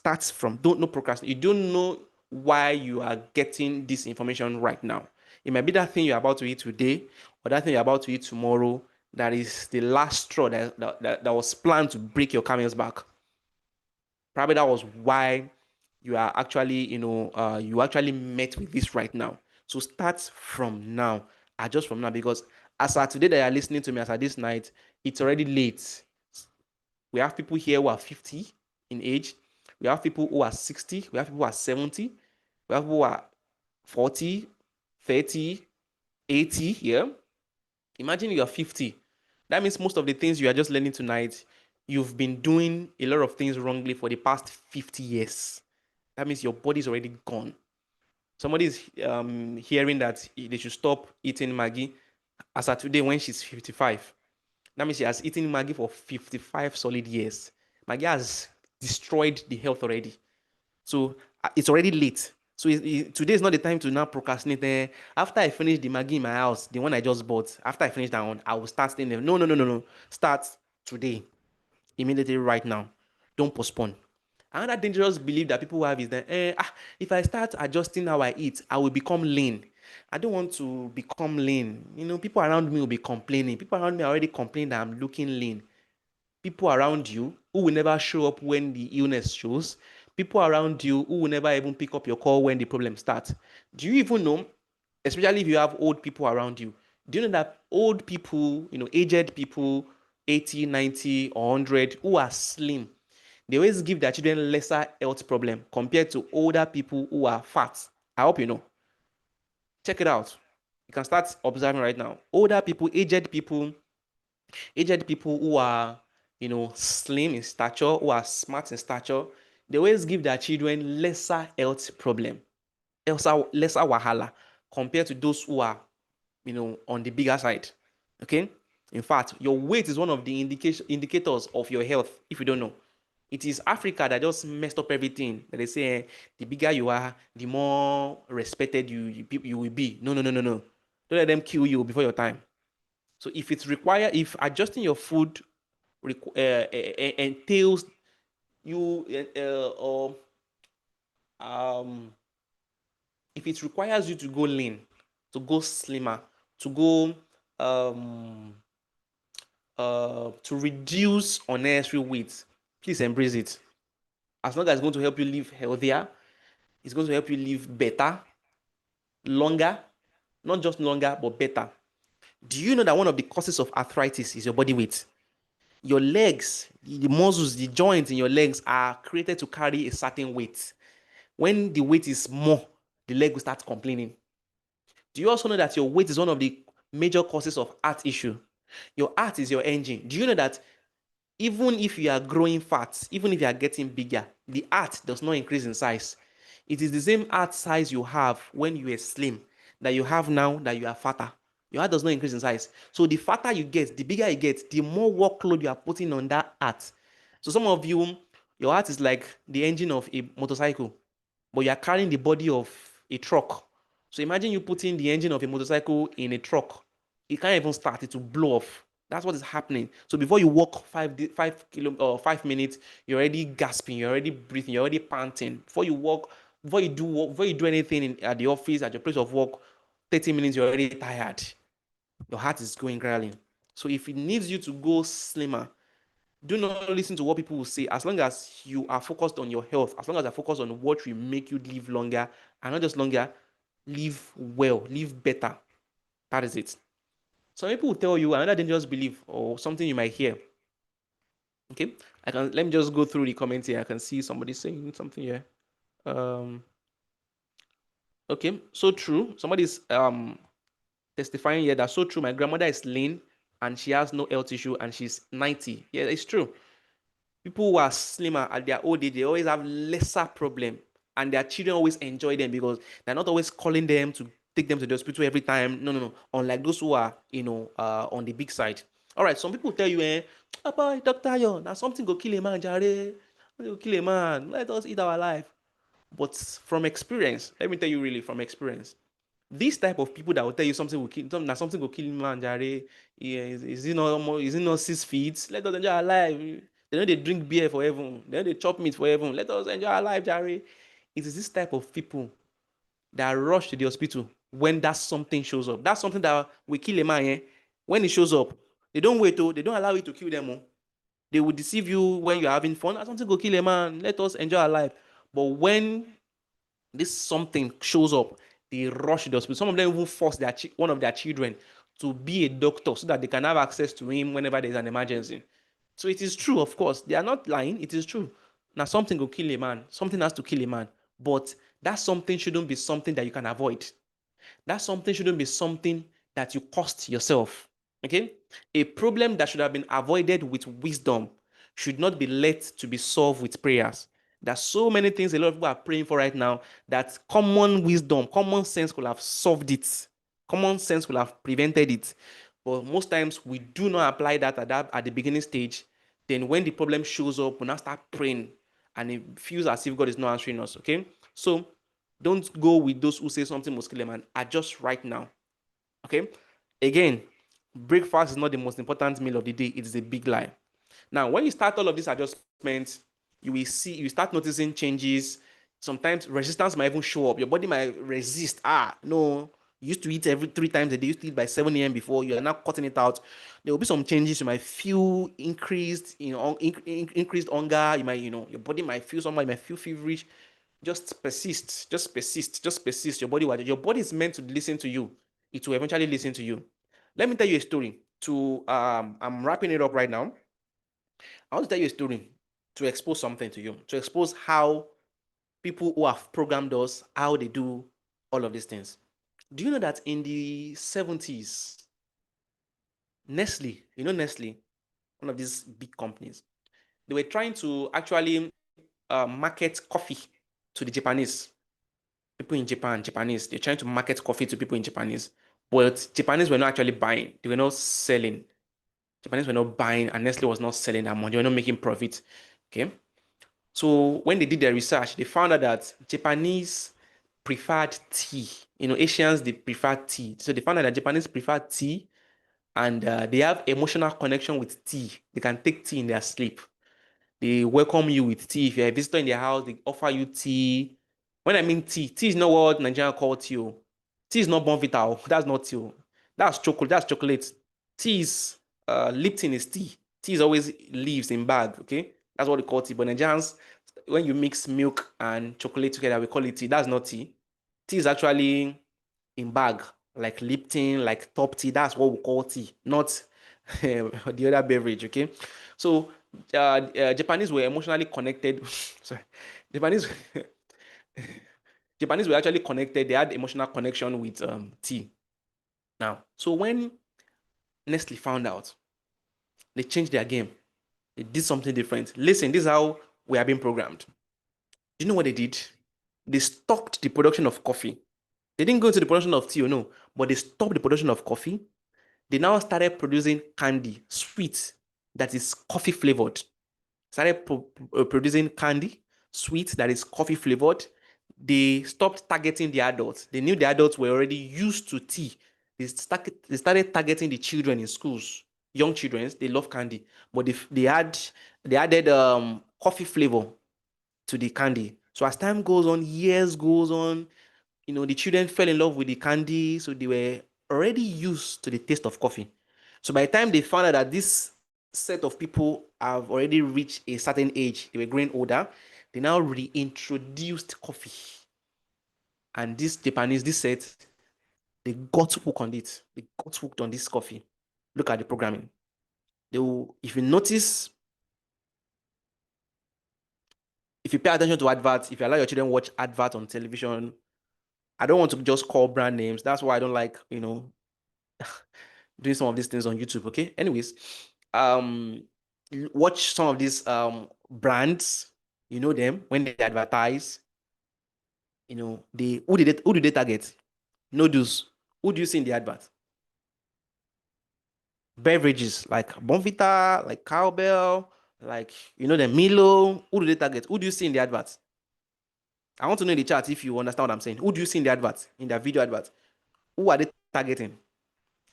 Don't procrastinate. You don't know why you are getting this information right now. It might be that thing you're about to eat today, or that thing you're about to eat tomorrow, that is the last straw that was planned to break your camel's back. Probably that was why you are actually, you actually met with this right now. So start from now. Adjust from now, because as at today that you're listening to me, as at this night, it's already late. We have people here who are 50 in age. We have people who are 60. We have people who are 70. We have people who are 40, 30, 80 here. Imagine you are 50. That means most of the things you are just learning tonight, you've been doing a lot of things wrongly for the past 50 years. That means your body is already gone. Somebody is hearing that they should stop eating Maggie as of today when she's 55. That means she has eaten Maggie for 55 solid years. Maggie has destroyed the health already. So it's already late. So today is not the time to now procrastinate. After I finish the Maggie in my house, the one I just bought, after I finish that one, I will start staying there. No, no, no, no, no. Start today, immediately, right now. Don't postpone. Another dangerous belief that people have is that if I start adjusting how I eat, I will become lean. I don't want to become lean. People around me will be complaining. People around me are already complaining that I'm looking lean. People around you who will never show up when the illness shows. People around you who will never even pick up your call when the problem starts. Do you even know, especially if you have old people around you, do you know that old people, aged people, 80, 90, or 100, who are slim, they always give their children lesser health problem compared to older people who are fat? I hope you know. Check it out. You can start observing right now. Older people, aged people who are, slim in stature, who are smart in stature, they always give their children lesser health problem, lesser wahala compared to those who are, on the bigger side. Okay. In fact, your weight is one of the indicators of your health. If you don't know, it is Africa that just messed up everything. That they say the bigger you are, the more respected you will be. No, no, no, no, no. Don't let them kill you before your time. So if adjusting your food entails you or if it requires you to go lean, to go slimmer, to go to reduce unnecessary weight, please embrace it. As long as it's going to help you live healthier, it's going to help you live better, longer, not just longer, but better. Do you know that one of the causes of arthritis is your body weight? Your legs, the muscles, the joints in your legs are created to carry a certain weight. When the weight is more, the leg will start complaining. Do you also know that your weight is one of the major causes of heart issue? Your heart is your engine. Do you know that even if you are growing fat, even if you are getting bigger, the heart does not increase in size? It is the same heart size you have when you were slim that you have now that you are fatter. Your heart does not increase in size. So the fatter you get, the bigger you get, the more workload you are putting on that heart. So some of you, your heart is like the engine of a motorcycle, but you are carrying the body of a truck. So imagine you putting the engine of a motorcycle in a truck. It can't even start, it will blow off. That's what is happening. So before you walk 5 minutes, you're already gasping, you're already breathing, you're already panting. Before you do anything at the office, at your place of work, 30 minutes, you're already tired. Your heart is going growling. So if it needs you to go slimmer, do not listen to what people will say. As long as you are focused on your health, as long as you're focused on what will make you live longer, and not just longer, live well, live better. That is it. Some people will tell you another dangerous belief or something you might hear. Okay, let me just go through the comments here. I can see somebody saying something here. Okay, so true. Somebody's testifying here that so true. My grandmother is lean and she has no health issue and she's 90. Yeah, it's true. People who are slimmer at their old age, they always have lesser problem, and their children always enjoy them because they're not always calling them to take them to the hospital every time. No, no, no. Unlike those who are, on the big side. All right, some people tell you, boy, Dr. Yo, now something go kill a man, Jare. Go kill a man. Let us eat our life. But from experience, let me tell you really from experience, this type of people that will tell you something will kill, something will kill man, Jare. Yeah, is it not 6 feet? Let us enjoy our life. They know they drink beer for heaven. They know they chop meat for heaven. Let us enjoy our life, Jare. It is this type of people that rush to the hospital when that something shows up. That's something that will kill a man. When it shows up, they don't wait. They don't allow you to kill them. They will deceive you when you're having fun. Something will kill a man. Let us enjoy our life. But when this something shows up, they rush to the hospital. Some of them even force one of their children to be a doctor so that they can have access to him whenever there's an emergency. So it is true, of course. They are not lying. It is true. Now, something will kill a man. Something has to kill a man. But that something shouldn't be something that you can avoid. That something shouldn't be something that you cost yourself. Okay? A problem that should have been avoided with wisdom should not be let to be solved with prayers. There's so many things a lot of people are praying for right now that common wisdom, common sense could have solved it. Common sense could have prevented it. But most times we do not apply that at the beginning stage. Then when the problem shows up, we now start praying and it feels as if God is not answering us. Okay? So don't go with those who say something must kill a man. Adjust right now. Okay? Again, breakfast is not the most important meal of the day. It is a big lie. Now, when you start all of these adjustments, you start noticing changes. Sometimes resistance might even show up. Your body might resist. No, you used to eat every 3 times a day. You used to eat by 7 a.m. before. You are now cutting it out. There will be some changes. You might feel increased, increased hunger. You might, your body might feel somehow. You might feel feverish. Just persist. Just persist. Just persist. Your body is meant to listen to you. It will eventually listen to you. Let me tell you a story. I'm wrapping it up right now. I want to tell you a story to expose something to you, to expose how people who have programmed us, how they do all of these things. Do you know that in the 70s, Nestle, Nestle, one of these big companies, they were trying to actually market coffee to the Japanese. People in Japan, Japanese, they're trying to market coffee to people in Japanese. But Japanese were not actually buying, they were not selling. Japanese were not buying, and Nestle was not selling that much. They were not making profit. Okay. So when they did their research, they found out that Japanese preferred tea. Asians, they prefer tea. So they found out that Japanese prefer tea, and they have emotional connection with tea. They can take tea in their sleep. They welcome you with tea. If you're a visitor in their house, they offer you tea. When I mean tea is not what Nigerian call tea. Tea is not Bonvita. That's not tea. That's chocolate. That's chocolate. Tea is Lipton is tea. Tea is always leaves in bag. Okay, that's what we call tea. But Nigerians, when you mix milk and chocolate together, we call it tea. That's not tea. Tea is actually in bag, like Lipton, like top tea. That's what we call tea, not the other beverage. Okay, so Japanese were emotionally connected. Sorry, Japanese Japanese were actually connected. They had emotional connection with tea. Now, so when Nestle found out, they changed their game. They did something different. Listen, this is how we are being programmed. Do you know what they did? They stopped the production of coffee. They didn't go into the production of tea, no, but they stopped the production of coffee. They now started producing candy, sweet, that is coffee flavored. Started producing candy, sweet, that is coffee flavored. They stopped targeting the adults. They knew the adults were already used to tea. They started targeting the children in schools, young children. They love candy, but they added coffee flavor to the candy. So as time goes on, years goes on, the children fell in love with the candy, so they were already used to the taste of coffee. So by the time they found out that this set of people have already reached a certain age, they were growing older, they now reintroduced coffee. And this set, they got hooked on it. They got hooked on this coffee. Look at the programming. If you notice, if you pay attention to adverts, if you allow your children watch adverts on television, I don't want to just call brand names. That's why I don't like, doing some of these things on YouTube. Okay. Anyways, watch some of these brands. You know them when they advertise. Who do they target? Noodles. Who do you see in the advert? Beverages like Bonvita, like Cowbell, like the Milo. Who do they target? Who do you see in the advert? I want to know in the chat if you understand what I'm saying. Who do you see in the advert, in their video advert? Who are they targeting?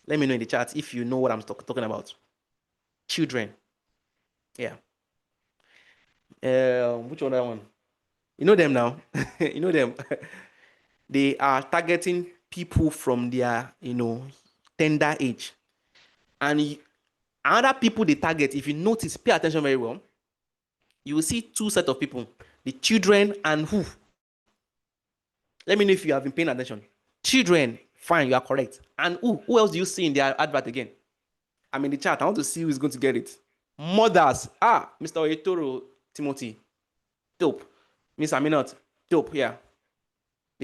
Let me know in the chat if you know what I'm talking about. Children. Yeah. Which other one? You know them now. You know them. They are targeting people from their, tender age. And other people they target, if you notice, pay attention very well, you will see two sets of people. The children and who? Let me know if you have been paying attention. Children, fine, you are correct. And who? Who else do you see in their advert again? I'm in the chat. I want to see who is going to get it. Mothers. Mr. Oyetoro Timothy. Dope. Miss Aminat. Dope, yeah.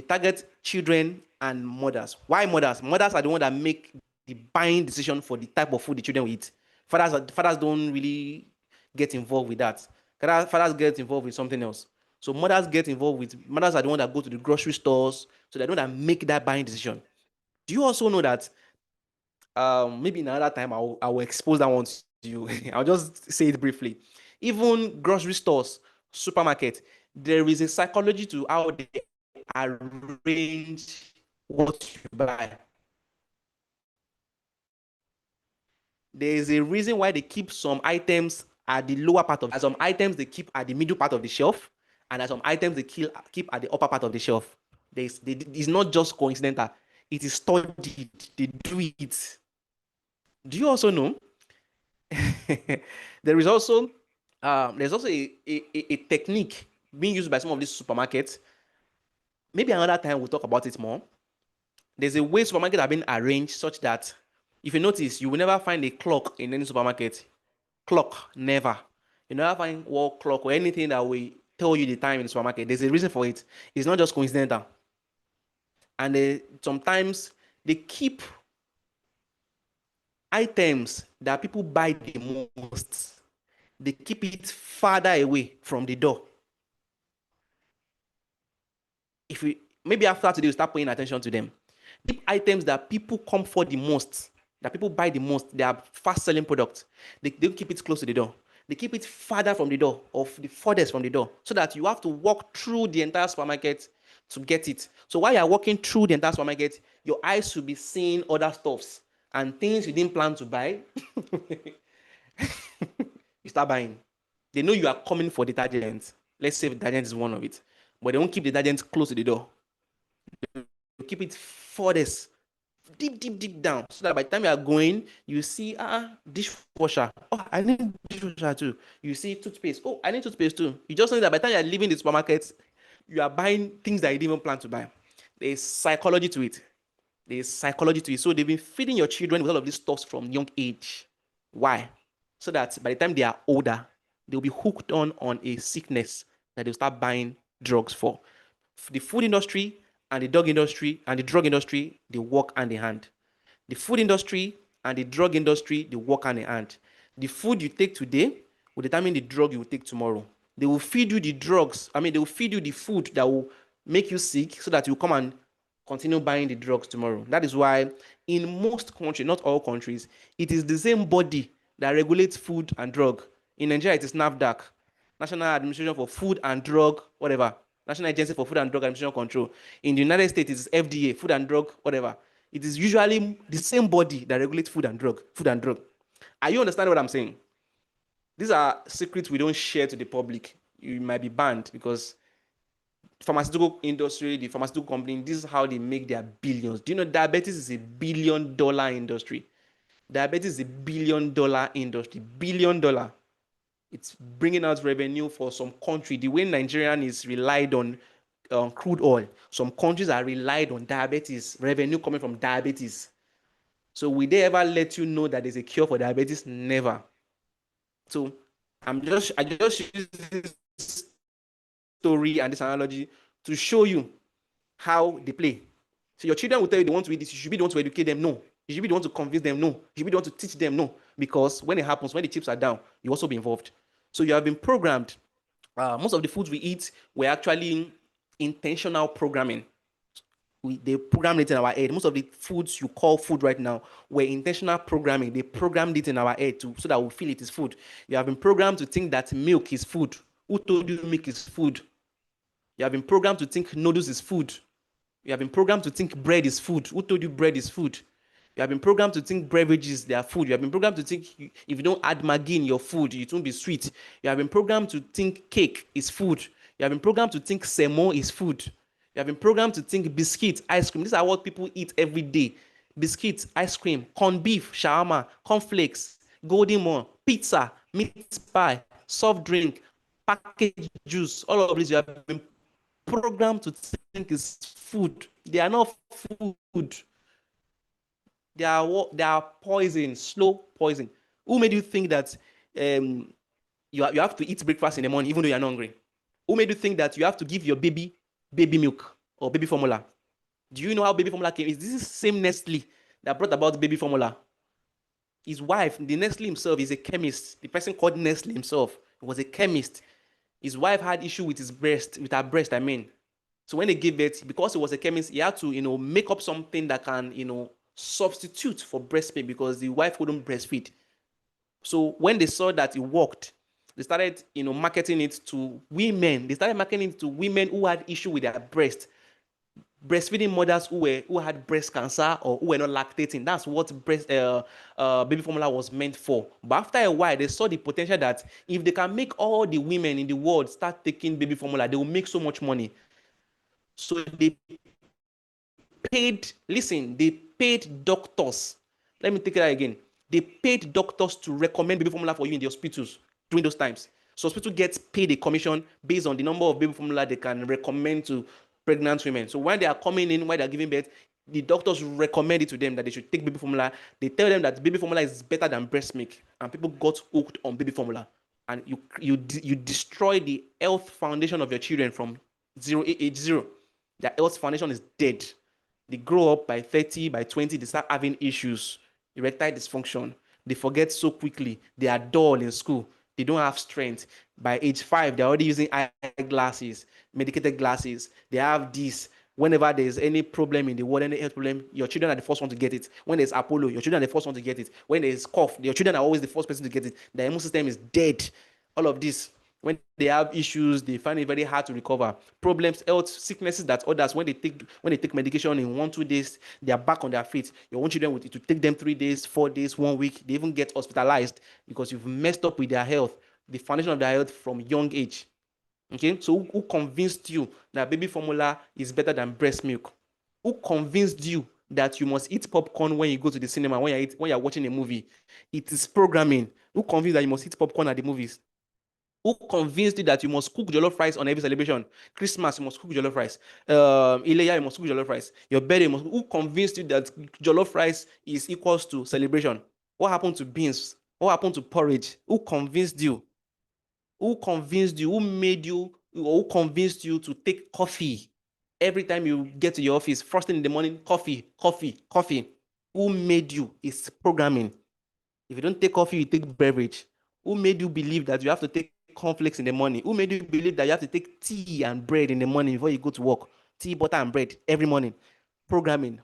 We target children and mothers. Why mothers? Mothers are the one that make the buying decision for the type of food the children will eat. Fathers don't really get involved with that. Fathers get involved with something else. So mothers are the one that go to the grocery stores, so they're the one that make that buying decision. Do you also know that maybe another time I will expose that one to you. I'll just say it briefly. Even grocery stores, supermarket, there is a psychology to how they arrange what you buy. There is a reason why they keep some items at the lower part of, some items they keep at the middle part of the shelf, and some items they keep at the upper part of the shelf. It's not just coincidental. It is studied. They do it. Do you also know there is also there's also a technique being used by some of these supermarkets. Maybe another time we'll talk about it more. There's a way supermarkets have been arranged such that if you notice, you will never find a clock in any supermarket. Clock, never. You never find wall clock or anything that will tell you the time in the supermarket. There's a reason for it. It's not just coincidental. And sometimes they keep items that people buy the most. They keep it farther away from the door. If we maybe after today, we start paying attention to them. Keep items that people come for the most, that people buy the most, they are fast selling products. They don't keep it close to the door. They keep it farther from the door, or the furthest from the door, so that you have to walk through the entire supermarket to get it. So while you're walking through the entire supermarket, your eyes should be seeing other stuffs and things you didn't plan to buy. You start buying. They know you are coming for detergent. Let's say detergent is one of it, but they won't keep the detergent close to the door. They keep it furthest, deep down, so that by the time you are going, you see dishwasher. Oh, I need dishwasher too. You see toothpaste. Oh, I need toothpaste too. You just know that by the time you are leaving the supermarket, you are buying things that you didn't even plan to buy. There's psychology to it. So they've been feeding your children with all of these stuff from young age. Why? So that by the time they are older, they'll be hooked on a sickness that they'll start buying drugs for. The food industry and the drug industry, they work hand in hand. The food industry and the drug industry, they work hand in hand. The food you take today will determine the drug you will take tomorrow. They will feed you the drugs. They will feed you the food that will make you sick so that you come and continue buying the drugs tomorrow. That is why in most countries, not all countries, it is the same body that regulates food and drug. In Nigeria, it is NAFDAC, National Administration for Food and Drug, whatever. National Agency for Food and Drug Administration Control. In the United States, it is FDA, Food and Drug, whatever. It is usually the same body that regulates food and drug. Are you understanding what I'm saying? These are secrets we don't share to the public. You might be banned because the pharmaceutical company, this is how they make their billions. Do you know diabetes is $1 billion industry? Diabetes is $1 billion industry. $1 billion. It's bringing out revenue for some country. The way Nigerian is relied on crude oil, some countries are relied on diabetes, revenue coming from diabetes. So will they ever let you know that there's a cure for diabetes? Never. So I just use this story and this analogy to show you how they play. So your children will tell you they want to eat this. You should be the one to educate them. No. You should be the one to convince them. No. You should be the one to teach them. No. Because when it happens, when the chips are down, you also be involved. So you have been programmed. Most of the foods we eat were actually intentional programming. They programmed it in our head. Most of the foods you call food right now were intentional programming. They programmed it in our head so that we feel it is food. You have been programmed to think that milk is food. Who told you milk is food? You have been programmed to think noodles is food. You have been programmed to think bread is food. Who told you bread is food? You have been programmed to think beverages, they are food. You have been programmed to think if you don't add Maggi in your food, it won't be sweet. You have been programmed to think cake is food. You have been programmed to think semo is food. You have been programmed to think biscuits, ice cream. These are what people eat every day. Biscuits, ice cream, corned beef, shawarma, cornflakes, golden morn, pizza, meat pie, soft drink, packaged juice. All of these you have been programmed to think is food. They are not food. They are poison, slow poison. Who made you think that you have to eat breakfast in the morning even though you're not hungry? Who made you think that you have to give your baby milk or baby formula? Do you know how baby formula came? Is this the same Nestle that brought about baby formula? His wife, the Nestle himself, is a chemist. The person called Nestle himself was a chemist. His wife had issue with his breast, with her breast, I mean. So when they gave birth, because he was a chemist, he had to, make up something that can, substitute for breast milk because the wife couldn't breastfeed. So when they saw that it worked, they started, marketing it to women. They started marketing it to women who had issue with their breast, breastfeeding mothers who had breast cancer or who were not lactating. That's what baby formula was meant for. But after a while, they saw the potential that if they can make all the women in the world start taking baby formula, they will make so much money. So they paid doctors. Let me take it out again. They paid doctors to recommend baby formula for you in the hospitals during those times. So hospital gets paid a commission based on the number of baby formula they can recommend to pregnant women. So when they are coming in, when they are giving birth, the doctors recommend it to them that they should take baby formula. They tell them that baby formula is better than breast milk, and people got hooked on baby formula. And you destroy the health foundation of your children from age zero. Their health foundation is dead. They grow up by 30, by 20, they start having issues, erectile dysfunction. They forget so quickly. They are dull in school. They don't have strength. By age 5, they're already using eyeglasses, medicated glasses. They have this. Whenever there's any problem in the world, any health problem, your children are the first one to get it. When there's Apollo, your children are the first one to get it. When there's cough, your children are always the first person to get it. The immune system is dead. All of this. When they have issues, they find it very hard to recover. Problems, health, sicknesses that others, when they take medication in 1-2 days, they are back on their feet. Your own children, it will take them 3 days, 4 days, 1 week. They even get hospitalized because you've messed up with their health, the foundation of their health from young age. Okay, so who convinced you that baby formula is better than breast milk? Who convinced you that you must eat popcorn when you go to the cinema, when you're watching a movie? It is programming. Who convinced that you must eat popcorn at the movies? Who convinced you that you must cook jollof rice on every celebration? Christmas, you must cook jollof rice. Ileya, you must cook jollof rice. Your birthday, who convinced you that jollof rice is equals to celebration? What happened to beans? What happened to porridge? Who convinced you? Who convinced you? Who made you? Who convinced you to take coffee every time you get to your office? First thing in the morning, coffee, coffee, coffee. Who made you? It's programming. If you don't take coffee, you take beverage. Who made you believe that you have to take cornflakes in the morning? Who made you believe that you have to take tea and bread in the morning before you go to work? Tea, butter, and bread every morning. Programming.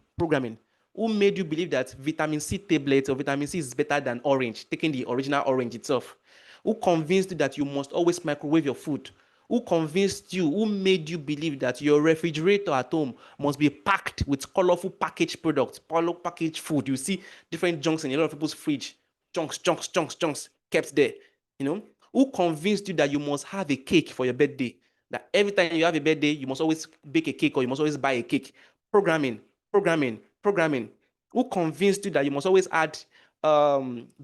Who made you believe that vitamin C tablets or vitamin C is better than orange, taking the original orange itself? Who convinced you that you must always microwave your food? Who convinced you? Who made you believe that your refrigerator at home must be packed with colorful packaged products, colorful packaged food? You see different junks in a lot of people's fridge. Junks kept there. Who convinced you that you must have a cake for your birthday? That every time you have a birthday, you must always bake a cake or you must always buy a cake. Programming. Who convinced you that you must always add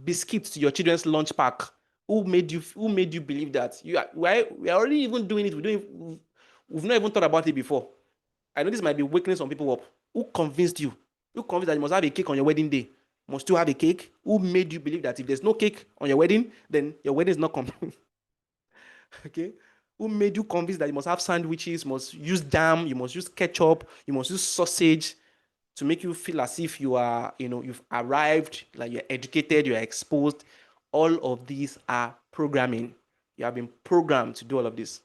biscuits to your children's lunch pack? Who made you believe that? We are already even doing it. We've not even thought about it before. I know this might be waking some people up. Who convinced you? Who convinced that you must have a cake on your wedding day? Must you have a cake? Who made you believe that if there's no cake on your wedding, then your wedding is not complete? Okay. Who made you convinced that you must have sandwiches, must use jam, you must use ketchup, you must use sausage to make you feel as if you are, you've arrived, like you're educated, you're exposed? All of these are programming. You have been programmed to do all of this.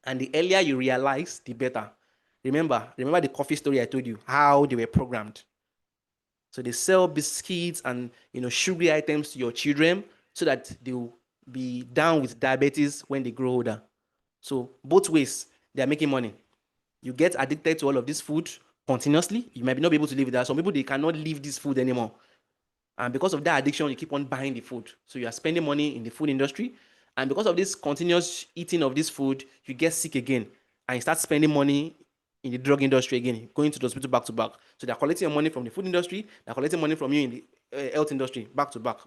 And the earlier you realize, the better. Remember the coffee story I told you, how they were programmed. So they sell biscuits and sugary items to your children so that they'll be down with diabetes when they grow older. So both ways, they are making money. You get addicted to all of this food continuously. You might not be able to live with that. Some people, they cannot leave this food anymore. And because of that addiction, you keep on buying the food. So you are spending money in the food industry. And because of this continuous eating of this food, you get sick again. And you start spending money in the drug industry again, going to the hospital back to back. So they're collecting money from the food industry. They're collecting money from you in the health industry, back to back.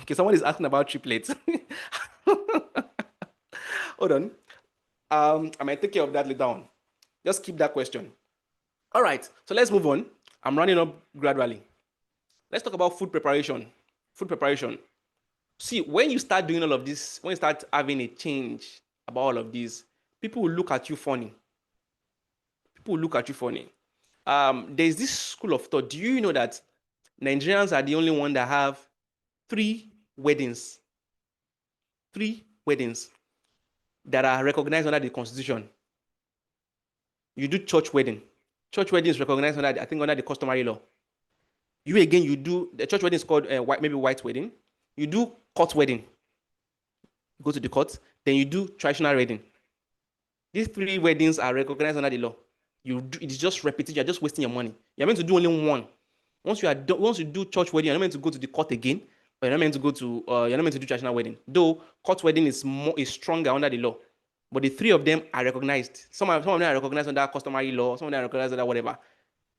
Okay, someone is asking about triplets. Hold on. I might take care of that later on. Just keep that question. All right, so let's move on. I'm running up gradually. Let's talk about food preparation. See, when you start doing all of this, when you start having a change about all of these, people will look at you funny. People will look at you funny. There's this school of thought. Do you know that Nigerians are the only one that have 3 weddings? 3 weddings that are recognized under the Constitution. You do church wedding. Church wedding is recognized under, I think, under the customary law. You again, you do the church wedding is called maybe white wedding. You do court wedding. You go to the court. Then you do traditional wedding. These 3 weddings are recognized under the law. It's just repetition. You're just wasting your money. You're meant to do only one. Once you do church wedding, you're not meant to go to the court again. But you're not meant to go to you're not meant to do traditional wedding. Though court wedding is stronger under the law. But the 3 of them are recognized. Some of them are recognized under customary law. Some of them are recognized under whatever.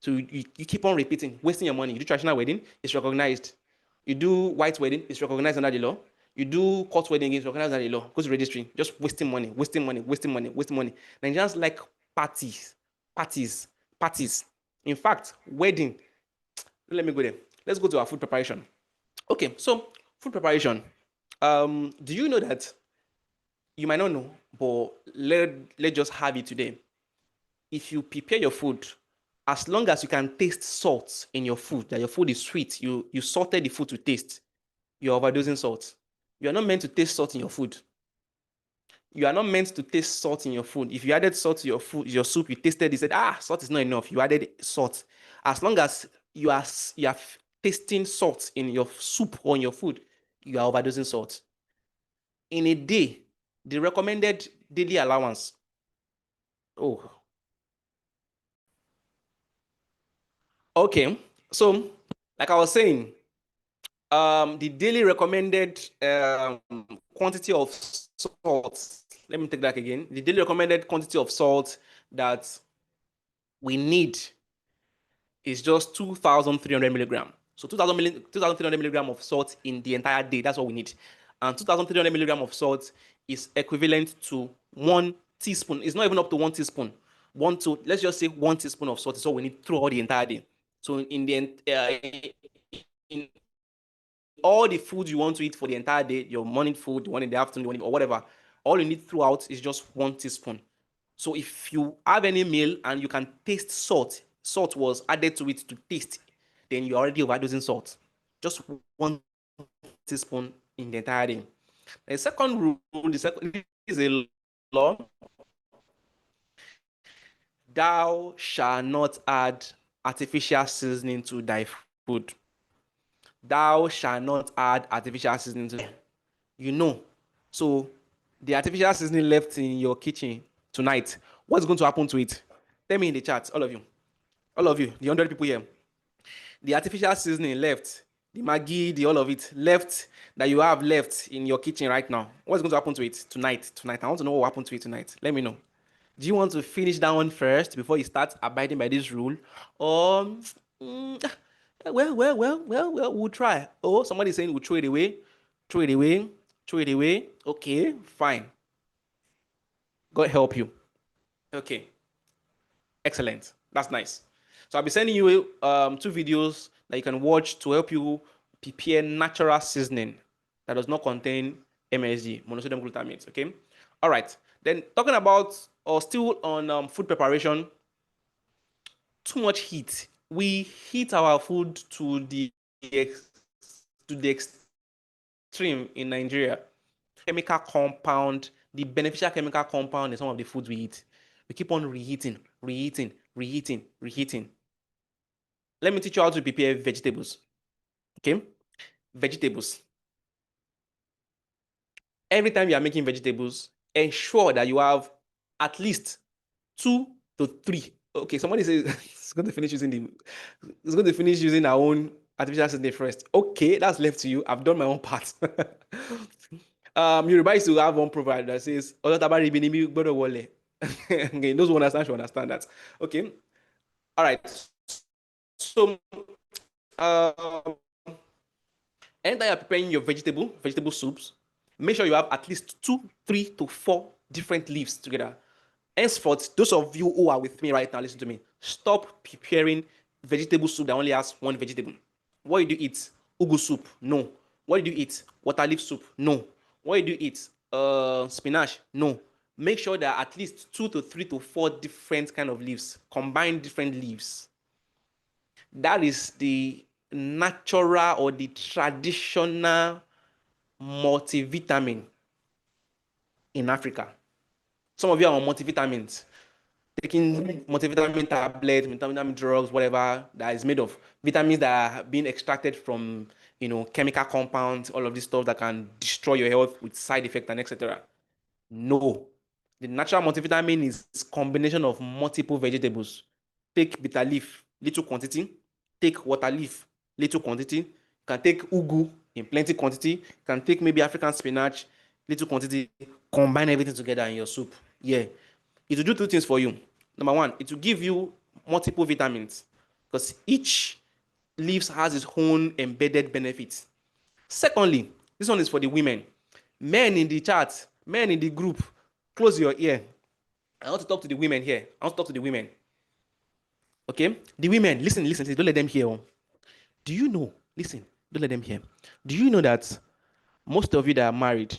So you keep on repeating, wasting your money. You do traditional wedding, it's recognized. You do white wedding, it's recognized under the law. You do court wedding, it's recognized under the law. Go to registry, just wasting money, wasting money, wasting money, wasting money. Nigerians like parties. In fact, wedding. Let me go there. Let's go to our food preparation. Okay, so food preparation. Do you know that? You might not know, but let's just have it today. If you prepare your food, as long as you can taste salt in your food, that your food is sweet, you salted the food to taste, you're overdosing salt. You are not meant to taste salt in your food. You are not meant to taste salt in your food. If you added salt to your food, your soup, you tasted, you said, salt is not enough. You added salt. As long as you are tasting salt in your soup or in your food, you are overdosing salt. In a day, the recommended daily allowance. Okay, so like I was saying, the daily recommended quantity of salt. Let me take that again. The daily recommended quantity of salt that we need is just 2,300 milligrams. So 2,300 milligrams of salt in the entire day. That's what we need. And 2,300 milligrams of salt is equivalent to 1 teaspoon. It's not even up to 1 teaspoon. Let's just say 1 teaspoon of salt is all we need throughout the entire day. So in all the food you want to eat for the entire day, your morning food, the one in the afternoon, or whatever, all you need throughout is just 1 teaspoon. So if you have any meal and you can taste salt was added to it to taste, then you're already overdosing salt. Just 1 teaspoon in the entire day. The second rule, is a law. Thou shalt not add artificial seasoning to thy food. Thou shalt not add artificial seasoning to, So the artificial seasoning left in your kitchen tonight, what's going to happen to it? Tell me in the chat, all of you, the 100 people here. The artificial seasoning left, the Maggi, all of it left that you have left in your kitchen right now. What's going to happen to it tonight? I want to know what will happen to it tonight. Let me know. Do you want to finish that one first before you start abiding by this rule? Or, we'll try. Oh, somebody's saying we'll throw it away. Okay, fine. God help you. Okay. Excellent. That's nice. So I'll be sending you 2 videos that you can watch to help you prepare natural seasoning that does not contain MSG, monosodium glutamate. Okay. All right. Then talking about, or still on food preparation, too much heat. We heat our food to the extreme in Nigeria. Chemical compound, the beneficial chemical compound in some of the foods we eat. We keep on reheating. Let me teach you how to prepare vegetables. Okay? Vegetables. Every time you are making vegetables, ensure that you have at least 2 to 3. Okay, somebody says it's going to finish using our own artificial seasoning first. Okay, that's left to you. I've done my own part. Yoruba used to have one proverb that says, okay, those who understand should understand that. Okay. All right. So, anytime you're preparing your vegetable soups, make sure you have at least 2, 3 to 4 different leaves together. Henceforth, those of you who are with me right now, listen to me. Stop preparing vegetable soup that only has 1 vegetable. What do you eat? Ugu soup? No. What do you eat? Water leaf soup? No. What do you eat? Spinach? No. make sure that at least 2 to 3 to 4 different kind of leaves, combine different leaves. That is the natural or the traditional multivitamin in Africa. Some of you are on multivitamins, taking multivitamin tablets, multivitamin drugs, whatever that is made of vitamins that are being extracted from, chemical compounds, all of this stuff that can destroy your health with side effects and etc. No, the natural multivitamin is combination of multiple vegetables. Take bitter leaf, little quantity. Take water leaf, little quantity. You can take ugu in plenty quantity. You can take maybe African spinach, little quantity. Combine everything together in your soup. Yeah, it will do two things for you. Number one, it will give you multiple vitamins because each leaves has its own embedded benefits. Secondly, this one is for the women. Men in the chat, men in the group, close your ear. I want to talk to the women here. I want to talk to the women. Okay? The women, listen, don't let them hear. Do you know? Listen, don't let them hear. Do you know that most of you that are married,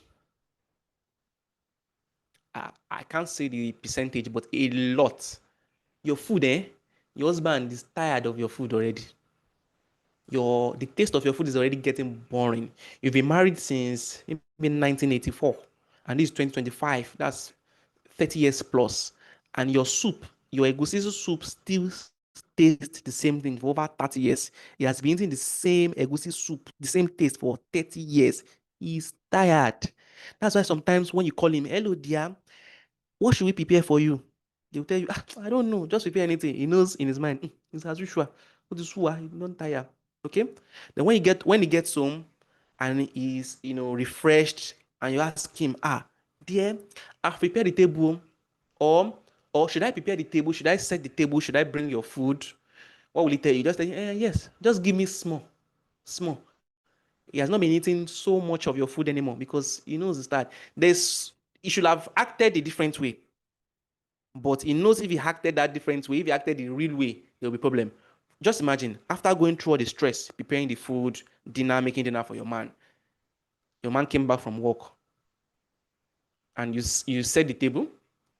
I can't say the percentage, but a lot, your food, your husband is tired of your food already. The taste of your food is already getting boring. You've been married since maybe 1984, and this is 2025. That's 30 years plus, and your soup, your egusi soup, still tastes the same thing for over 30 years. He has been eating the same egusi soup, the same taste for 30 years. He's tired. That's why sometimes when you call him, hello dear, what should we prepare for you? They'll tell you, I don't know, just prepare anything. He knows in his mind, it's as usual. What is who? He don't tire. Okay. Then when he gets home and he's refreshed, and you ask him, dear, I've prepared the table, or should I prepare the table? Should I set the table? Should I bring your food? What will he tell you? Just tell you, yes, just give me small. He has not been eating so much of your food anymore because he knows the start. He should have acted a different way. But he knows if he acted that different way, if he acted the real way, there'll be problem. Just imagine, after going through all the stress, preparing the food, making dinner for your man came back from work, and you set the table.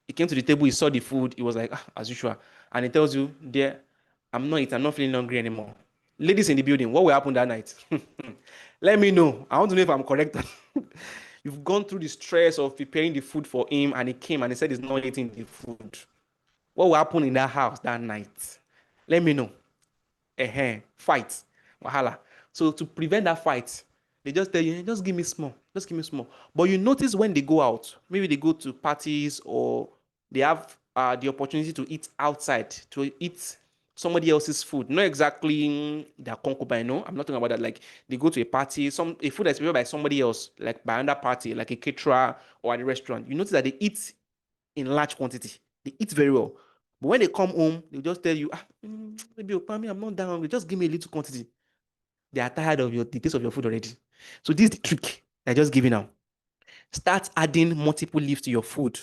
He came to the table, he saw the food, he was like, as usual. And he tells you, dear, I'm not feeling hungry anymore. Ladies in the building, what will happen that night? Let me know. I want to know if I'm correct. You've gone through the stress of preparing the food for him, and he came and he said he's not eating the food. What will happen in that house that night? Let me know. Fight. Wahala. So to prevent that fight, they just tell you, just give me small. Just give me small. But you notice when they go out, maybe they go to parties or they have the opportunity to eat outside, to eat somebody else's food. Not exactly their concubine, no. I'm not talking about that. Like they go to a party, a food that's prepared by somebody else, like by another party, like a caterer or at a restaurant. You notice that they eat in large quantity. They eat very well. But when they come home, they'll just tell you, maybe Opami, I'm not that hungry. Just give me a little quantity. They are tired of the taste of your food already. So this is the trick they're just giving now. Start adding multiple leaves to your food.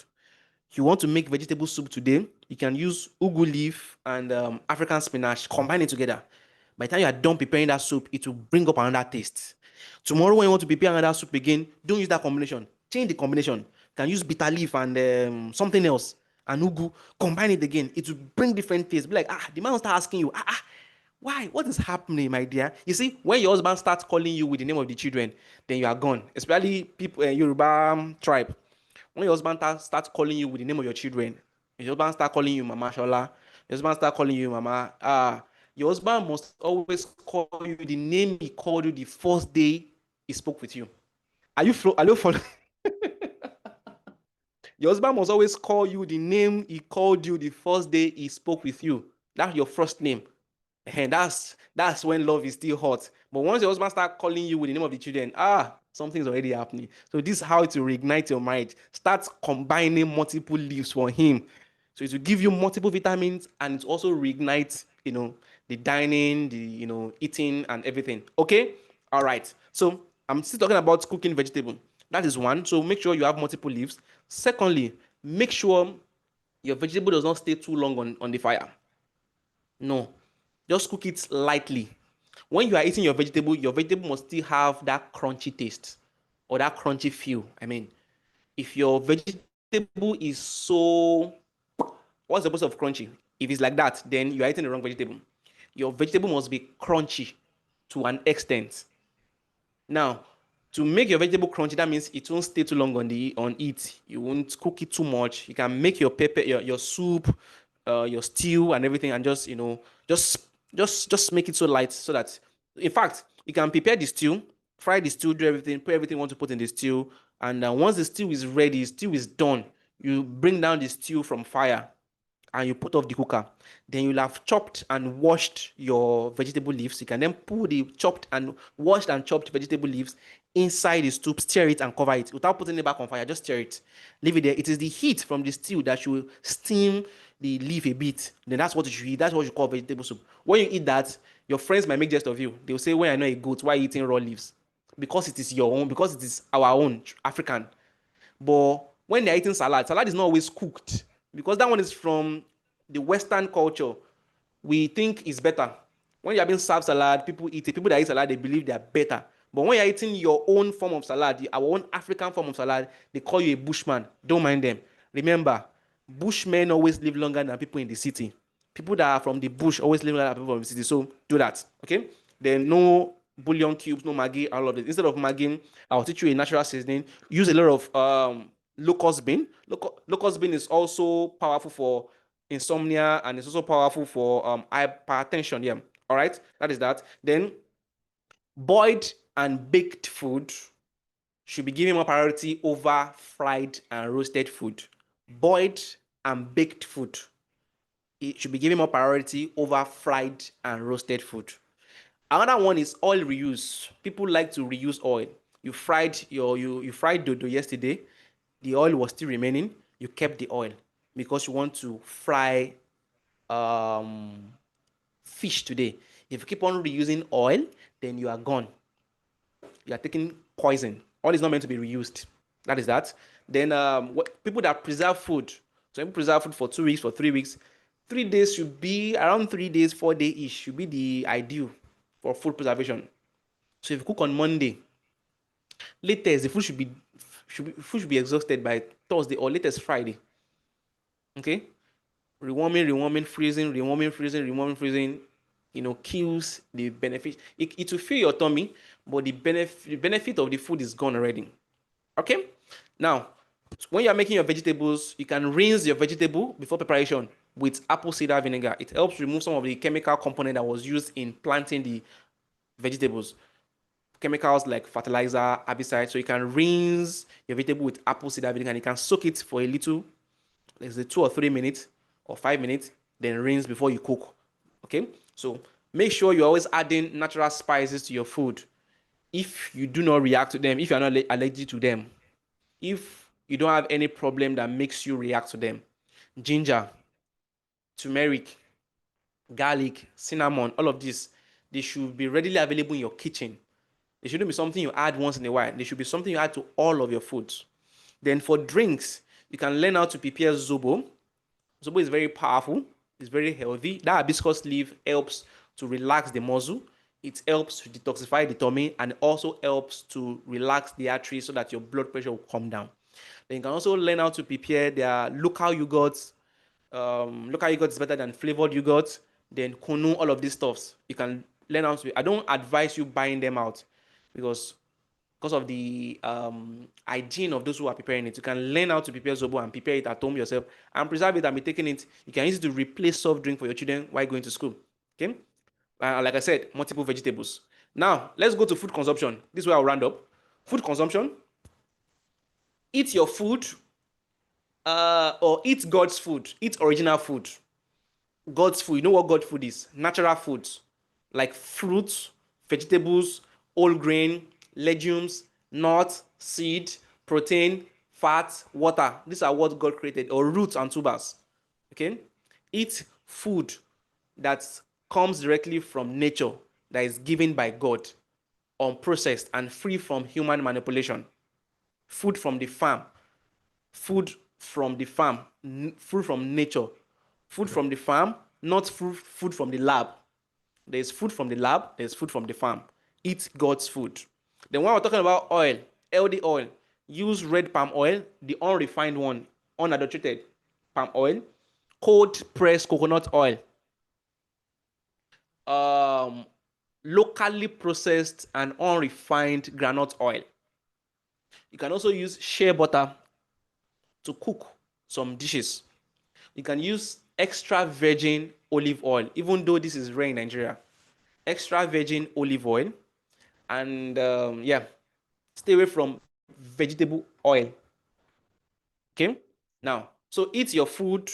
You want to make vegetable soup today, you can use ugu leaf and African spinach, combine it together. By the time you are done preparing that soup, it will bring up another taste. Tomorrow, when you want to prepare another soup again, don't use that combination. Change the combination. You can use bitter leaf and something else, and ugu. Combine it again. It will bring different tastes. Be like, the man will start asking you, why? What is happening, my dear? You see, when your husband starts calling you with the name of the children, then you are gone. Especially people, Yoruba tribe. When your husband starts calling you with the name of your children, your husband start calling you Mama Shola, your husband start calling you Mama, your husband must always call you the name he called you the first day he spoke with you. Are you following? Your husband must always call you the name he called you the first day he spoke with you. That's your first name. And that's when love is still hot. But once your husband start calling you with the name of the children, something's already happening. So this is how to reignite your marriage. Start combining multiple leaves for him. So it will give you multiple vitamins, and it also reignites, the dining, the eating and everything. Okay? All right. So I'm still talking about cooking vegetable. That is one. So make sure you have multiple leaves. Secondly, make sure your vegetable does not stay too long on the fire. No, just cook it lightly. When you are eating your vegetable must still have that crunchy taste or that crunchy feel. I mean, if your vegetable vegetable is so, what's the purpose of crunchy? If it's like that, then you're eating the wrong vegetable. Your vegetable must be crunchy to an extent. Now, to make your vegetable crunchy, that means it won't stay too long on it. You won't cook it too much. You can make your pepper, your soup, your stew, and everything, and just just make it so light so that, in fact, you can prepare the stew, fry the stew, do everything, put everything you want to put in the stew, and once the stew is ready, stew is done. You bring down the stew from fire and you put off the cooker. Then you'll have chopped and washed your vegetable leaves. You can then put the chopped and washed and chopped vegetable leaves inside the stew, stir it and cover it without putting it back on fire. Just stir it, leave it there. It is the heat from the stew that should steam the leaf a bit. Then that's what you should eat. That's what you call vegetable soup. When you eat that, your friends might make jest of you. They'll say, "When I know a goat, why are you eating raw leaves?" Because it is your own, because it is our own African. But when they're eating salad, salad is not always cooked, because that one is from the Western culture. We think is better. When you're being served salad, people eat it. People that eat salad, they believe they are better. But when you're eating your own form of salad, our own African form of salad, they call you a bushman. Don't mind them. Remember, bushmen always live longer than people in the city. People that are from the bush always live longer than people from the city. So do that. Okay? Then no bouillon cubes, no Maggi, all of this. Instead of Maggi, I'll teach you a natural seasoning. Use a lot of locust bean. Locust bean is also powerful for insomnia, and it's also powerful for hypertension. Yeah. All right. That is that. Then boiled and baked food should be given more priority over fried and roasted food. Boiled and baked food, it should be given more priority over fried and roasted food. Another one is oil reuse. People like to reuse oil. You fried dodo yesterday, the oil was still remaining. You kept the oil because you want to fry um, fish today. If you keep on reusing oil, then you are gone. You are taking poison. Oil is not meant to be reused. That is that. Then people that preserve food, so people preserve food for 2 weeks, for 3 weeks. 3 days should be around 3 days, 4 days ish should be the ideal for food preservation. So if you cook on Monday, latest the food should be exhausted by Thursday or latest Friday. Okay, rewarming, freezing, rewarming, freezing. Kills the benefit. It will fill your tummy, but the benefit of the food is gone already. Okay, now when you are making your vegetables, you can rinse your vegetable before preparation with apple cider vinegar. It helps remove some of the chemical component that was used in planting the vegetables. Chemicals like fertilizer, herbicide. So you can rinse your vegetable with apple cider vinegar, and you can soak it for a little, let's say 2 or 3 minutes or 5 minutes, then rinse before you cook. Okay, so make sure you're always adding natural spices to your food. If you do not react to them, if you're not allergic to them, if you don't have any problem that makes you react to them, ginger, turmeric, garlic, cinnamon, all of this, they should be readily available in your kitchen. It shouldn't be something you add once in a while. They should be something you add to all of your foods. Then for drinks, you can learn how to prepare zobo. Zobo is very powerful. It's very healthy. That hibiscus leaf helps to relax the muscle. It helps to detoxify the tummy, and also helps to relax the arteries so that your blood pressure will come down. Then you can also learn how to prepare their local yogurts. Local yogurt is better than flavored yogurt. Then kunu, all of these stuffs. You can learn how to. I don't advise you buying them out because of the hygiene of those who are preparing it. You can learn how to prepare zobo and prepare it at home yourself and preserve it and be taking it. You can use it to replace soft drink for your children while going to school. Okay, like I said, multiple vegetables. Now let's go to food consumption. This is where I'll round up. Food consumption. Eat your food, or eat God's food. Eat original food. God's food. You know what God's food is? Natural foods like fruits, vegetables, whole grain, legumes, nuts, seed, protein, fat, water. These are what God created, or roots and tubers. Okay? Eat food that comes directly from nature, that is given by God, unprocessed and free from human manipulation. Food from the farm. Food from the farm. Food from nature. Food from the farm, not food from the lab. There's food from the lab, there's food from the farm. Eat God's food. Then when we're talking about oil, healthy oil, use red palm oil, the unrefined one. unadulterated palm oil, cold pressed coconut oil, um, locally processed and unrefined groundnut oil. You can also use shea butter to cook some dishes. You can use extra virgin olive oil, even though this is rare in Nigeria. Extra virgin olive oil, and yeah, stay away from vegetable oil. Okay, now, so eat your food,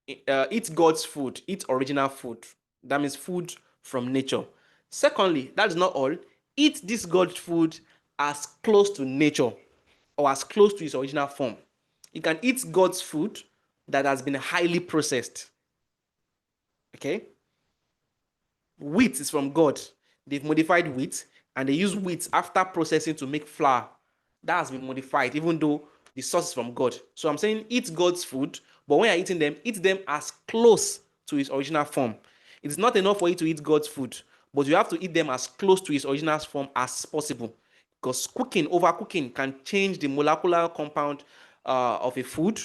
eat God's food, eat original food. That means food from nature. Secondly, that is not all. Eat this God's food as close to nature or as close to its original form. You can eat God's food that has been highly processed. Okay? Wheat is from God. They've modified wheat and they use wheat after processing to make flour. That has been modified, even though the source is from God. So I'm saying eat God's food, but when you're eating them, eat them as close to its original form. It's not enough for you to eat God's food, but you have to eat them as close to its original form as possible. Because overcooking can change the molecular compound of a food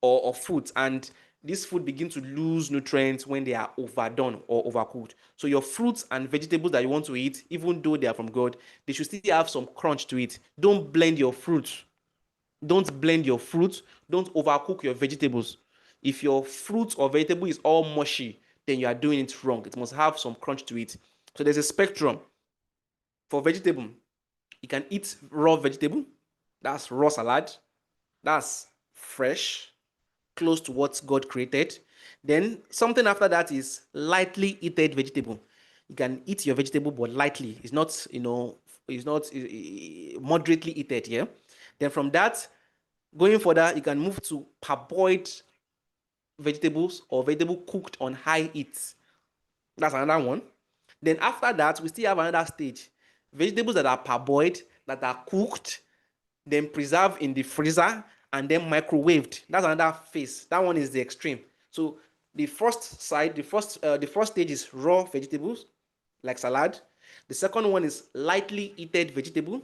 or of foods, and this food begin to lose nutrients when they are overdone or overcooked. So your fruits and vegetables that you want to eat, even though they are from God, they should still have some crunch to it. Don't blend your fruits. Don't blend your fruits. Don't overcook your vegetables. If your fruit or vegetable is all mushy, then you are doing it wrong. It must have some crunch to it. So there's a spectrum. For vegetable, you can eat raw vegetable. That's raw salad. That's fresh, close to what God created. Then something after that is lightly eaten vegetable. You can eat your vegetable, but lightly. It's not, it's not moderately eaten. Yeah. Then from that, going further, you can move to parboiled vegetables or vegetable cooked on high heat. That's another one. Then after that, we still have another stage. Vegetables that are parboiled, that are cooked, then preserved in the freezer, and then microwaved. That's another phase. That one is the extreme. So the first side, the first stage is raw vegetables, like salad. The second one is lightly heated vegetable.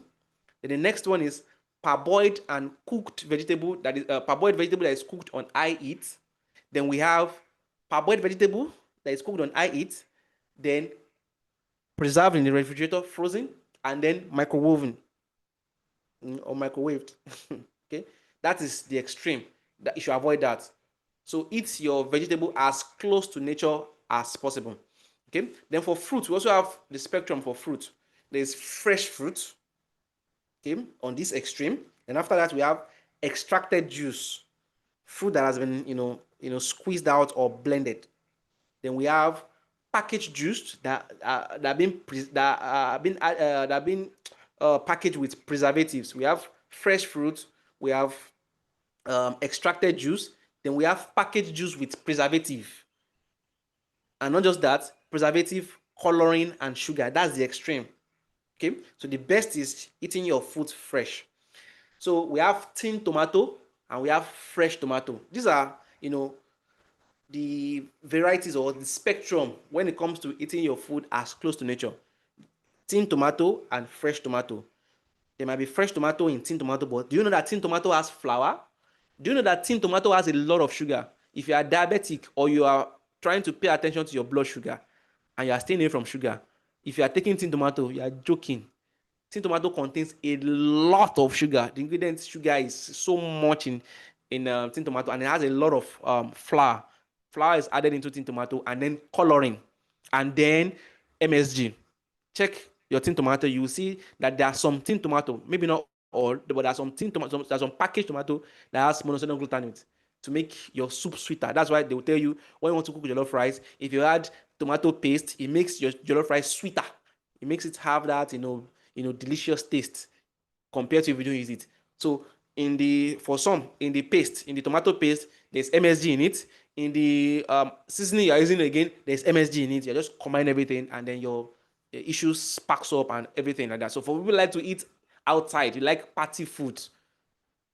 Then the next one is parboiled and cooked vegetable, that is parboiled vegetable that is cooked on high heat. Then we have parboiled vegetable that is cooked on high heat, then preserved in the refrigerator, frozen, and then microwoven or microwaved. Okay, that is the extreme. That you should avoid that. So eat your vegetable as close to nature as possible. Okay, then for fruit, we also have the spectrum for fruit. There's fresh fruit, okay, on this extreme. And after that, we have extracted juice, fruit that has been squeezed out or blended. Then we have packaged juice that have been packaged with preservatives. We have fresh fruit, we have extracted juice, then we have packaged juice with preservative, and not just that, preservative, coloring, and sugar. That's the extreme. Okay, so the best is eating your food fresh. So we have tin tomato and we have fresh tomato. These are the varieties or the spectrum when it comes to eating your food as close to nature. Tin tomato and fresh tomato. There might be fresh tomato in tin tomato, but do you know that tin tomato has flour? Do you know that tin tomato has a lot of sugar? If you are diabetic or you are trying to pay attention to your blood sugar and you are staying away from sugar, if you are taking tin tomato, you are joking. Tin tomato contains a lot of sugar. The ingredient sugar is so much in tin tomato, and it has a lot of flour. Flour is added into tin tomato, and then coloring, and then MSG. Check your tin tomato. You will see that there are some tin tomato, maybe not all, but there are some tin tomato, there's some packaged tomato that has monosodium glutamate to make your soup sweeter. That's why they will tell you when you want to cook jollof rice, if you add tomato paste, it makes your jollof rice sweeter. It makes it have that delicious taste compared to if you don't use it. So in the paste, in the tomato paste, there's MSG in it. In the seasoning you're using again, there's MSG in it. You just combine everything, and then your issues sparks up and everything like that. So for people who like to eat outside, you like party food,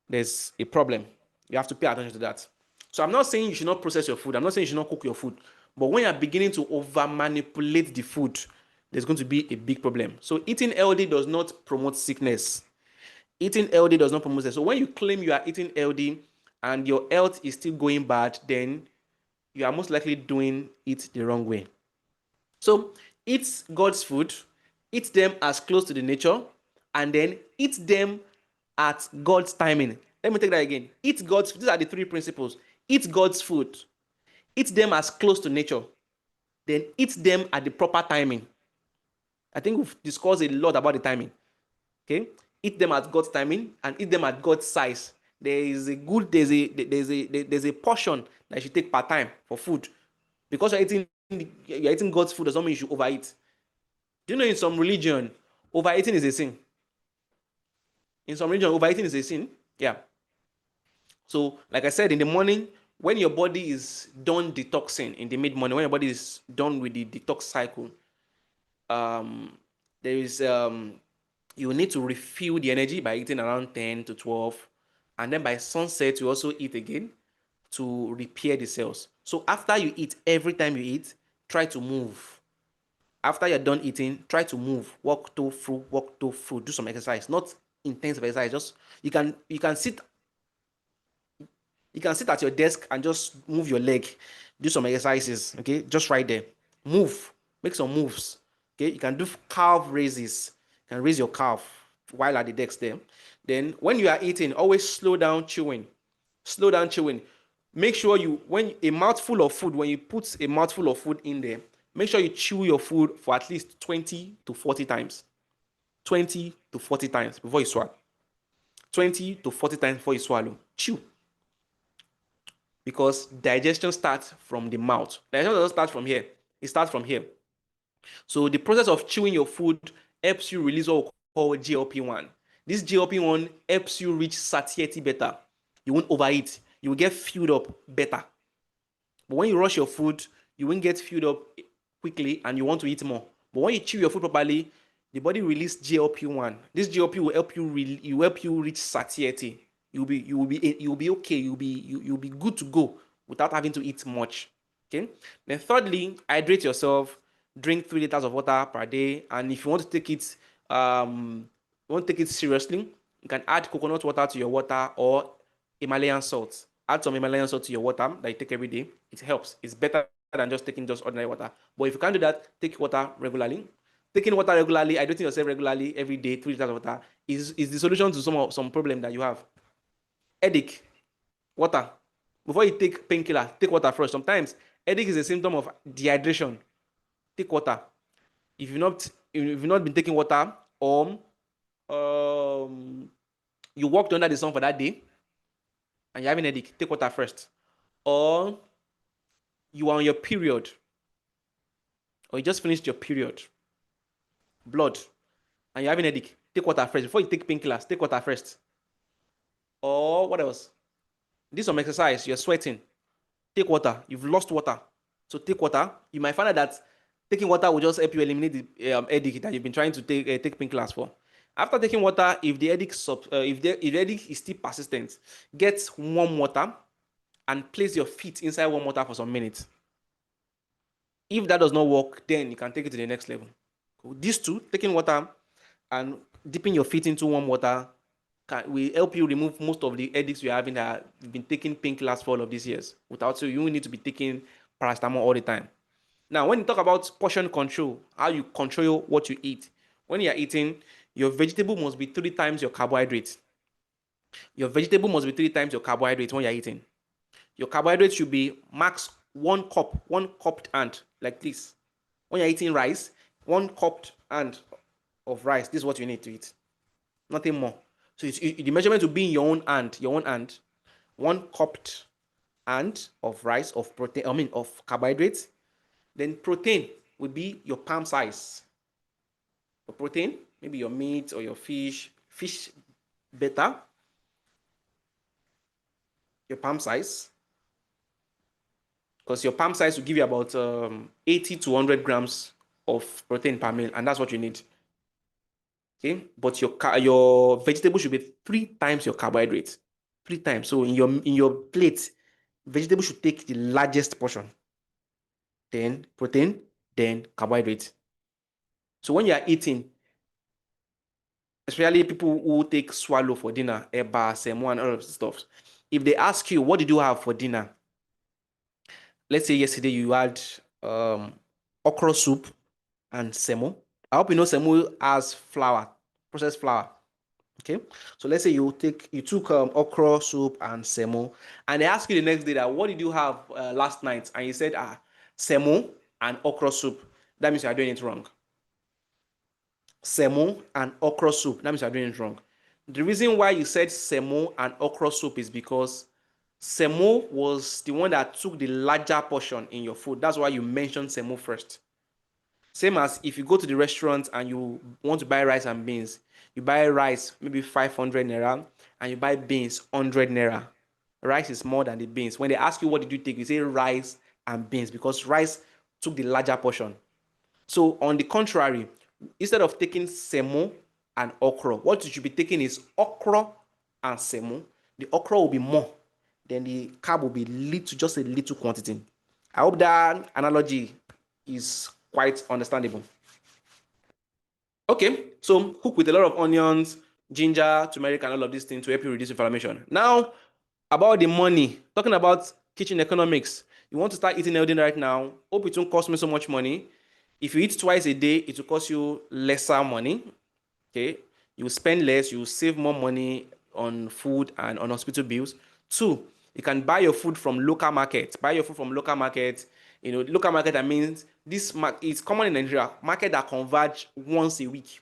there's a problem. You have to pay attention to that. So I'm not saying you should not process your food. I'm not saying you should not cook your food. But when you're beginning to over manipulate the food, there's going to be a big problem. So eating healthy does not promote sickness. Eating healthy does not promote sickness. So when you claim you are eating healthy and your health is still going bad, then you are most likely doing it the wrong way. So eat God's food, eat them as close to the nature, and then eat them at God's timing. Let me take that again. Eat God's food. These are the three principles. Eat God's food, eat them as close to nature, then eat them at the proper timing. I think we've discussed a lot about the timing. Okay, eat them at God's timing and eat them at God's size. There's a portion that you should take per time for food, because you're eating God's food does not mean you should overeat. Do you know in some religion overeating is a sin? In some religion overeating is a sin. Yeah. So like I said, in the morning, when your body is done detoxing in the mid-morning, when your body is done with the detox cycle, there is you need to refuel the energy by eating around 10 to 12, and then by sunset you also eat again to repair the cells. So after you eat, every time you eat, try to move. After you're done eating, try to move, walk to through, do some exercise, not intensive exercise. Just you can sit at your desk and just move your leg, do some exercises. Okay, just right there, move, make some moves. Okay, you can do calf raises. You can raise your calf while at the desk there. Then when you are eating, always slow down chewing. Slow down chewing. Make sure when a mouthful of food, when you put a mouthful of food in there, make sure you chew your food for at least 20 to 40 times. 20 to 40 times before you swallow. 20 to 40 times before you swallow. Chew. Because digestion starts from the mouth. Digestion doesn't start from here. It starts from here. So the process of chewing your food helps you release what we call GLP-1. This GLP-1 helps you reach satiety better. You won't overeat. You will get filled up better. But when you rush your food, you won't get filled up quickly and you want to eat more. But when you chew your food properly, the body releases GLP-1. This GLP will help you reach satiety. You'll be okay. You'll be good to go without having to eat much. Okay. Then thirdly, hydrate yourself. Drink 3 liters of water per day. And if you want to take it seriously, you can add coconut water to your water or Himalayan salt. Add some Himalayan salt to your water that you take every day. It helps. It's better than just taking just ordinary water. But if you can't do that, take water regularly. Taking water regularly, hydrating yourself regularly every day, 3 liters of water is the solution to some problem that you have. Headache, water. Before you take painkiller, take water first. Sometimes headache is a symptom of dehydration. Take water. If you've not been taking water, or you walked under the sun for that day and you're having a headache, take water first. Or you are on your period, or you just finished your period, blood, and you're having a headache, take water first. Before you take painkillers, take water first. Or what else? Do some exercise, you're sweating, take water. You've lost water, so take water. You might find out that taking water will just help you eliminate the headache that you've been trying to take painkillers for. After taking water, if the headache is still persistent, get warm water and place your feet inside warm water for some minutes. If that does not work, then you can take it to the next level. These two, taking water and dipping your feet into warm water, will help you remove most of the headaches you're having that you've been taking painkillers for all of these years. So you will need to be taking paracetamol all the time. Now, when you talk about portion control, how you control what you eat, when you're eating, your vegetable must be 3 times your carbohydrate. Your vegetable must be 3 times your carbohydrate when you're eating. Your carbohydrate should be max 1 cupped hand, like this. When you're eating rice, 1 cupped hand of rice. This is what you need to eat. Nothing more. So the measurement will be in your own hand. 1 cupped hand of rice, of protein, of carbohydrates. Then protein would be your palm size. For protein, maybe your meat or your fish. Fish better. Your palm size. Because your palm size will give you about 80 to 100 grams of protein per meal, and that's what you need. Okay, but your vegetable should be 3 times your carbohydrates. 3 times. So in your plate, vegetable should take the largest portion. Then protein, then carbohydrates. So when you are eating, especially people who take swallow for dinner, eba, semo, and all of this stuff, If they ask you, what did you have for dinner? Let's say yesterday you had okra soup and semo. I hope you know semo has flour, processed flour. Okay, so let's say you took okra soup and semo, and they ask you the next day that what did you have last night, and you said semo and okra soup. That means you are doing it wrong. Semo and okra soup. That means you are doing it wrong. The reason why you said semo and okra soup is because semo was the one that took the larger portion in your food. That's why you mentioned semo first. Same as if you go to the restaurant and you want to buy rice and beans, you buy rice maybe 500 naira and you buy beans 100 naira. Rice is more than the beans. When they ask you what did you take, you say rice and beans because rice took the larger portion. So on the contrary, instead of taking semo and okra, what you should be taking is okra and semo. The okra will be more, then the carb will be little, just a little quantity. I hope that analogy is quite understandable. Okay, so cook with a lot of onions, ginger, turmeric, and all of these things to help you reduce inflammation. Now, about the money, talking about kitchen economics. You want to start eating healthy right now. Hope it won't cost me so much money. If you eat twice a day, it will cost you lesser money. Okay, you will spend less, you will save more money on food and on hospital bills. Two, you can buy your food from local markets. Buy your food from local markets. You know, local market, that means this is common in Nigeria. Market that converge once a week.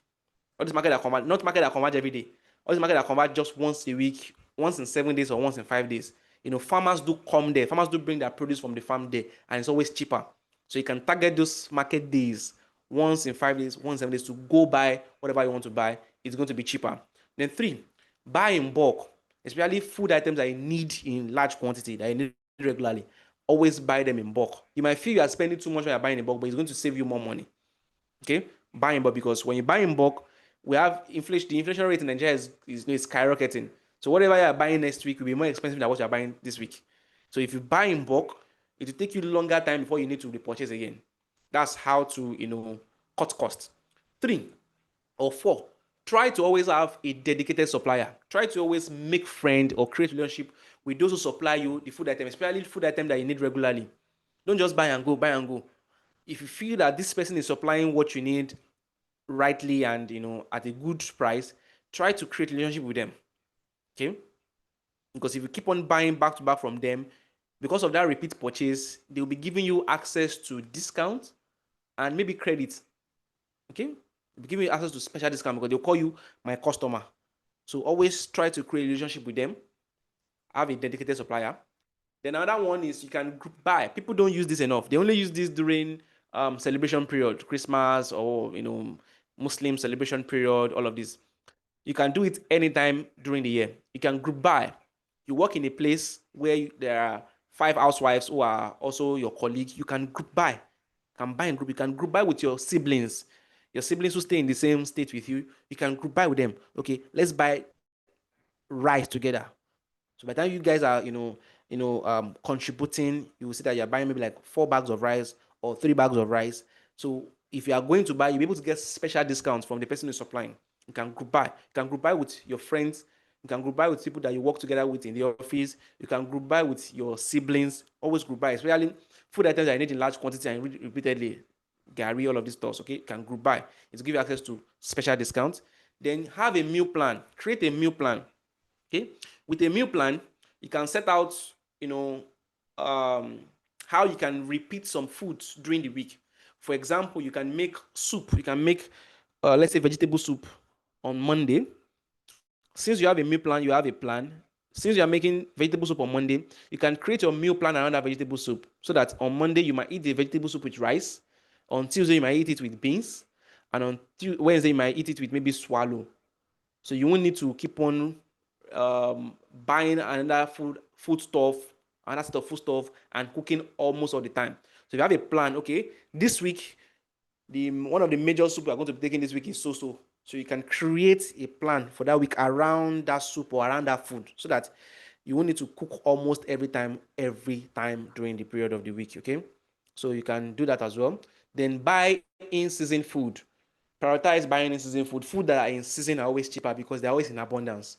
All this market that converge, not market that converge every day. All this market that converge just once a week, once in 7 days or once in 5 days. You know, farmers do come there. Farmers do bring their produce from the farm there, and it's always cheaper. So you can target those market days once in 5 days, once in 7 days to go buy whatever you want to buy. It's going to be cheaper. Then three, buy in bulk, especially food items that you need in large quantity, that you need regularly. Always buy them in bulk. You might feel you are spending too much when you're buying in bulk, but it's going to save you more money. Okay, buy in bulk, because when you buy in bulk, we have inflation. The inflation rate in Nigeria is skyrocketing. So whatever you are buying next week will be more expensive than what you are buying this week. So if you buy in bulk, it will take you longer time before you need to repurchase again. That's how to cut costs. 3 or 4, try to always have a dedicated supplier. Try to always make friend or create relationship with those who supply you the food item, especially food item that you need regularly. Don't just buy and go, buy and go. If you feel that this person is supplying what you need rightly and at a good price, try to create a relationship with them. Okay, because if you keep on buying back to back from them, because of that repeat purchase, they'll be giving you access to discount and maybe credit. Okay, they'll be giving you access to special discount because they'll call you my customer. So always try to create a relationship with them. Have a dedicated supplier. Then another one is you can group buy. People don't use this enough. They only use this during celebration period, Christmas or Muslim celebration period, all of this. You can do it anytime during the year. You can group buy. You work in a place where there are 5 housewives who are also your colleague. You can group buy. You can buy in group. You can group buy with your siblings. Your siblings who stay in the same state with you. You can group buy with them. Okay, let's buy rice together. So by the time you guys are, contributing, you will see that you're buying maybe like 4 bags of rice or 3 bags of rice. So if you are going to buy, you'll be able to get special discounts from the person who's supplying. You can group buy. You can group buy with your friends. You can group buy with people that you work together with in the office. You can group buy with your siblings. Always group buy, especially food items that you need in large quantity and repeatedly. Gary, all of these stores, okay? You can group buy. It's give you access to special discounts. Then have a meal plan. Create a meal plan. Okay, with a meal plan, you can set out, how you can repeat some foods during the week. For example, you can make soup. You can make, let's say, vegetable soup on Monday. Since you have a meal plan, you have a plan. Since you are making vegetable soup on Monday, you can create your meal plan around that vegetable soup so that on Monday you might eat the vegetable soup with rice. On Tuesday you might eat it with beans, and on Wednesday you might eat it with maybe swallow. So you won't need to keep on buying another food stuff, another set of food stuff, and cooking almost all the time. So if you have a plan, okay, this week, one of the major soup we are going to be taking this week is so. So you can create a plan for that week around that soup or around that food, so that you won't need to cook almost every time during the period of the week. Okay, so you can do that as well. Then buy in-season food. Prioritize buying in-season food that are in season are always cheaper because they're always in abundance.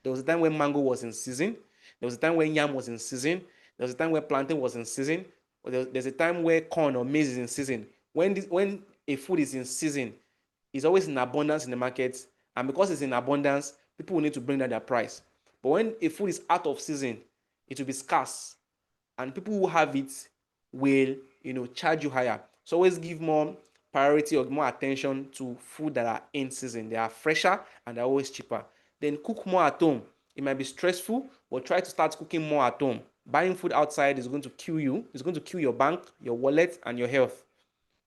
There was a time when mango was in season. There was a time when yam was in season. There was a time where plantain was in season. Or there's a time where corn or maize is in season. When a food is in season, it's always in abundance in the market, and because it's in abundance, people will need to bring down their price. But when a food is out of season, it will be scarce, and people who have it will, charge you higher. So always give more priority or more attention to food that are in season. They are fresher and they're always cheaper. Then cook more at home. It might be stressful, but try to start cooking more at home. Buying food outside is going to kill you. It's going to kill your bank, your wallet, and your health.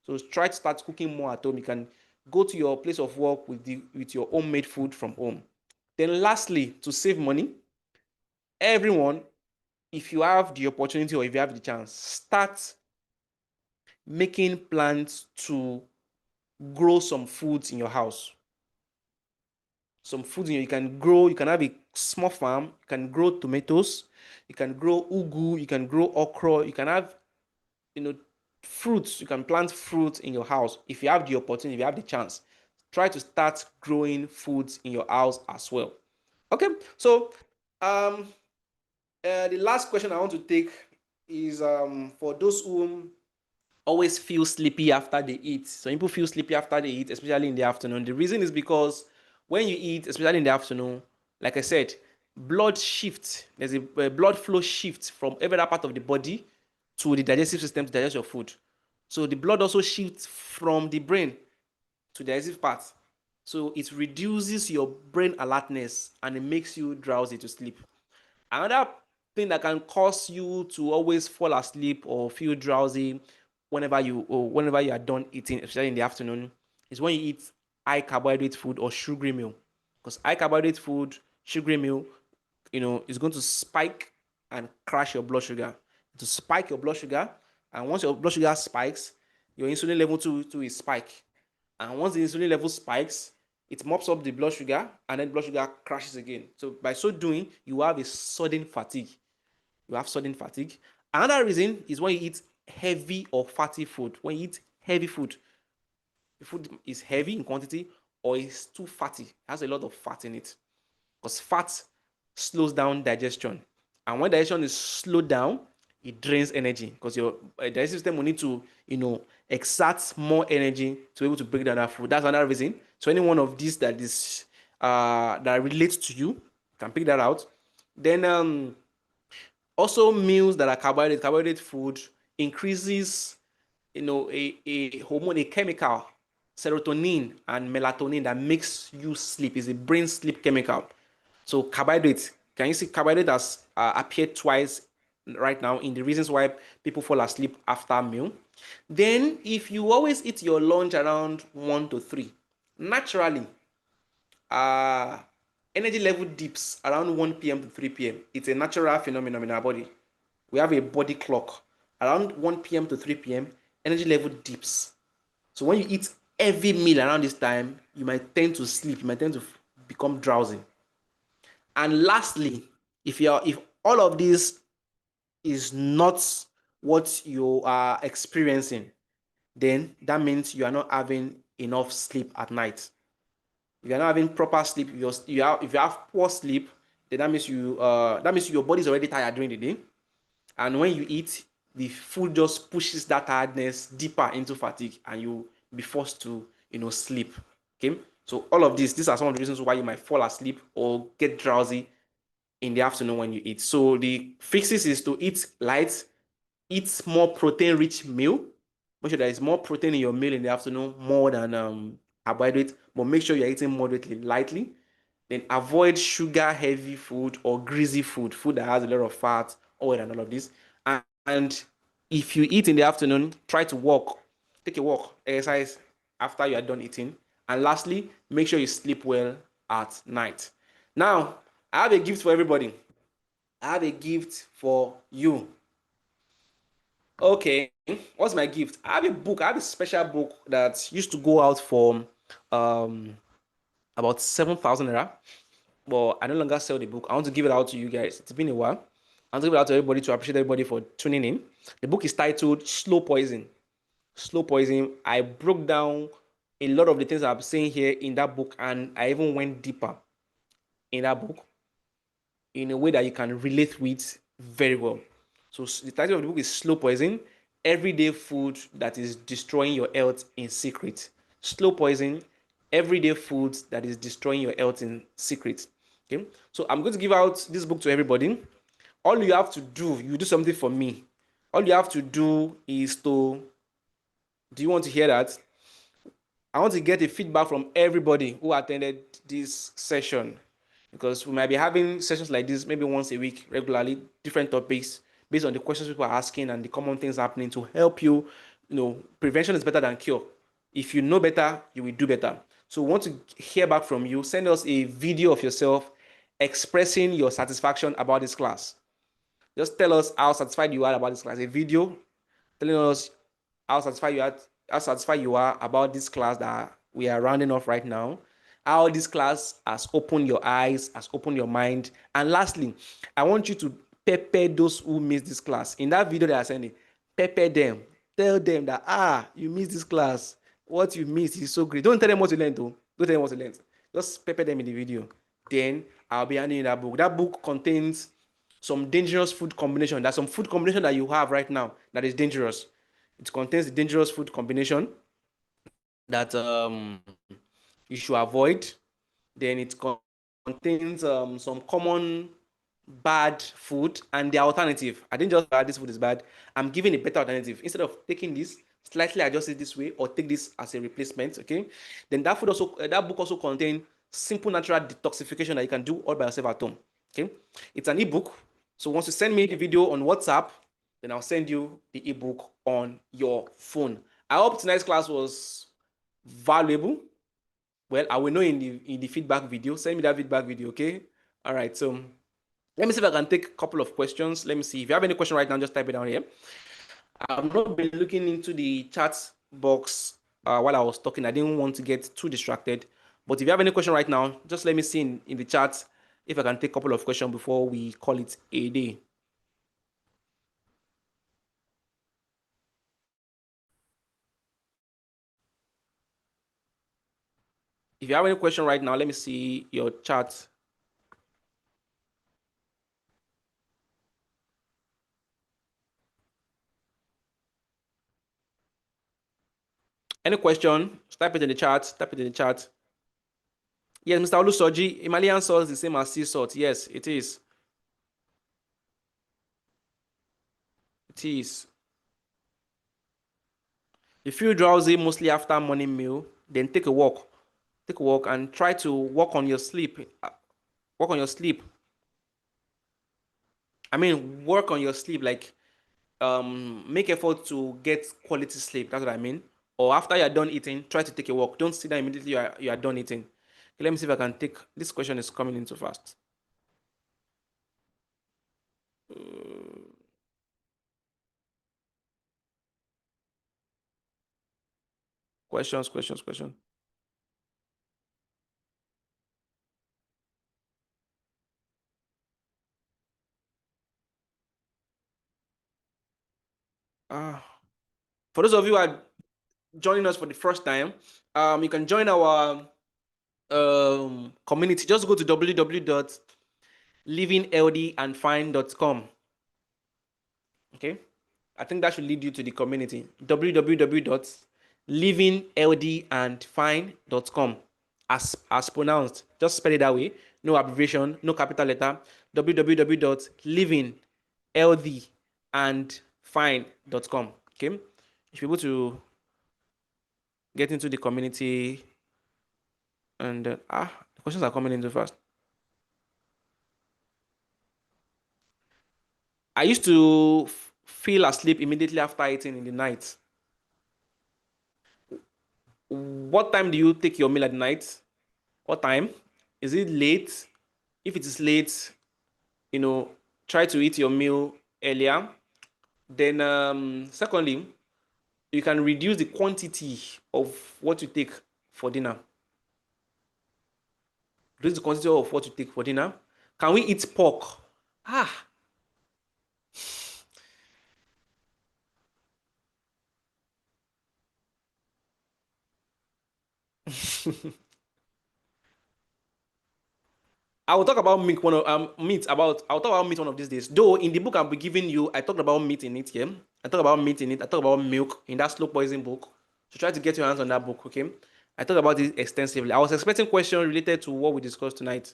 So try to start cooking more at home. You can go to your place of work with your homemade food from home. Then lastly, to save money, everyone, if you have the opportunity or if you have the chance, start making plans to grow some foods in your house. Some foods you can grow. You can have a small farm. You can grow tomatoes. You can grow ugu. You can grow okra. You can have, fruits. You can plant fruits in your house if you have the opportunity, if you have the chance. Try to start growing foods in your house as well. Okay, so the last question I want to take is for those who always feel sleepy after they eat. So people feel sleepy after they eat, especially in the afternoon. The reason is because when you eat, especially in the afternoon, like I said, blood shifts. There's a blood flow shift from every other part of the body to the digestive system to digest your food. So the blood also shifts from the brain to the digestive part. So it reduces your brain alertness and it makes you drowsy to sleep. Another thing that can cause you to always fall asleep or feel drowsy whenever you are done eating, especially in the afternoon, is when you eat high carbohydrate food or sugary meal. Because high carbohydrate food, sugary meal, is going to spike and crash your blood sugar. To spike your blood sugar, and once your blood sugar spikes, your insulin level too is spike. And once the insulin level spikes, it mops up the blood sugar and then blood sugar crashes again. So by so doing, you have a sudden fatigue. You have sudden fatigue. Another reason is when you eat heavy or fatty food. When you eat heavy food, the food is heavy in quantity or is too fatty. It has a lot of fat in it. Because fat slows down digestion. And when digestion is slowed down, it drains energy because your digestive system will need to, exert more energy to be able to break down that food. That's another reason. So any one of these that relates to you can pick that out. Then also meals that are carbohydrate food increases, a hormone, a chemical, serotonin and melatonin that makes you sleep. Is a brain sleep chemical. So carbohydrates, can you see carbohydrate has appeared twice right now in the reasons why people fall asleep after meal. Then if you always eat your lunch around 1 to 3, naturally, uh, energy level dips around 1 p.m. to 3 p.m. It's a natural phenomenon in our body. We have a body clock. Around 1 p.m. to 3 p.m., energy level dips. So when you eat heavy meal around this time, you might tend to sleep. You might tend to become drowsy. And lastly, if all of this is not what you are experiencing, then that means you are not having enough sleep at night. If you're not having proper sleep, if you have poor sleep, then that means your body is already tired during the day. And when you eat, the food just pushes that tiredness deeper into fatigue, and you be forced to sleep. Okay, so all of these are some of the reasons why you might fall asleep or get drowsy in the afternoon when you eat. So the fixes is to eat light, eat more protein rich meal. Make sure there is more protein in your meal in the afternoon, more than carbohydrate, but make sure you're eating moderately, lightly. Then avoid sugar heavy food or greasy food that has a lot of fat, oil, and all of this. And if you eat in the afternoon, try to walk, take a walk, exercise after you are done eating. And lastly, make sure you sleep well at night. Now, I have a gift for everybody. I have a gift for you. Okay, what's my gift? I have a book. I have a special book that used to go out for um about 7,000 naira, but I no longer sell the book. I want to give it out to you guys. It's been a while. I want to give it out to everybody to appreciate everybody for tuning in. The book is titled Slow Poison. Slow Poison. I broke down a lot of the things I'm saying here in that book, and I even went deeper in that book. in a way that you can relate with very well. So the title of the book is Slow Poison: Everyday Food That Is Destroying Your Health in Secret. Slow Poison: Everyday Foods That Is Destroying Your Health in Secret. Okay, so I'm going to give out this book to everybody. All you have to do, you do something for me. All you have to do is to, do you want to hear that? I want to get a feedback from everybody who attended this session, because we might be having sessions like this maybe once a week regularly, different topics based on the questions people are asking and the common things happening to help you. Prevention is better than cure. If you know better, you will do better. So we want to hear back from you. Send us a video of yourself expressing your satisfaction about this class. Just tell us how satisfied you are about this class. A video telling us how satisfied you are about this class that we are rounding off right now. How this class has opened your eyes, has opened your mind. And lastly, I want you to pepper those who missed this class. In that video that I sent, pepper them. Tell them that you missed this class. What you missed is so great. Don't tell them what you learned though. Don't tell them what you learned. Just pepper them in the video. Then I'll be handing you that book. That book contains some dangerous food combination. There's some food combination that you have right now that is dangerous. It contains the dangerous food combination that you should avoid. Then it contains some common bad food and the alternative. I didn't just add this food is bad. I'm giving a better alternative. Instead of taking this, slightly adjust it this way or take this as a replacement. Okay. Then that food also that book also contains simple natural detoxification that you can do all by yourself at home. Okay. It's an ebook. So once you send me the video on WhatsApp, then I'll send you the ebook on your phone. I hope tonight's class was valuable. Well, I will know in the feedback video. Send me that feedback video, okay? All right. So let me see if I can take a couple of questions. Let me see. If you have any question right now, just type it down here. I've not been looking into the chat box while I was talking. I didn't want to get too distracted. But if you have any question right now, just let me see in the chat if I can take a couple of questions before we call it a day. If you have any question right now, let me see your chat. Any question? Type it in the chat. Type it in the chat. Yes, Mr. Olusoji, Himalayan salt is the same as sea salt. Yes, it is. It is. You feel drowsy mostly after morning meal, then take a walk. Take a walk and try to work on your sleep. Work on your sleep. I mean, work on your sleep. Like, make effort to get quality sleep. That's what I mean. Or after you're done eating, try to take a walk. Don't sit down immediately you are done eating. Okay, let me see if I can take this question is coming in too fast. Questions. For those of you who are joining us for the first time, you can join our community. Just go to www.livinghealthyandfine.com. Okay, I think that should lead you to the community. www.livinghealthyandfine.com, as pronounced. Just spell it that way. No abbreviation, no capital letter. www.livinghealthyandfine.com. Okay, you should be able to get into the community. And the questions are coming in too fast. I used to feel asleep immediately after eating in the night. What time do you take your meal at night? What time? Is it late? If it is late, try to eat your meal earlier. Then, secondly, you can reduce the quantity of what you take for dinner. Reduce the quantity of what you take for dinner. Can we eat pork? I will talk about meat one of meat about I'll talk about meat one of these days. Though in the book I'll be giving you, I talked about meat in it, yeah. I talk about meat in it, I talk about milk in that slow poison book. So try to get your hands on that book, okay? I talked about it extensively. I was expecting questions related to what we discussed tonight.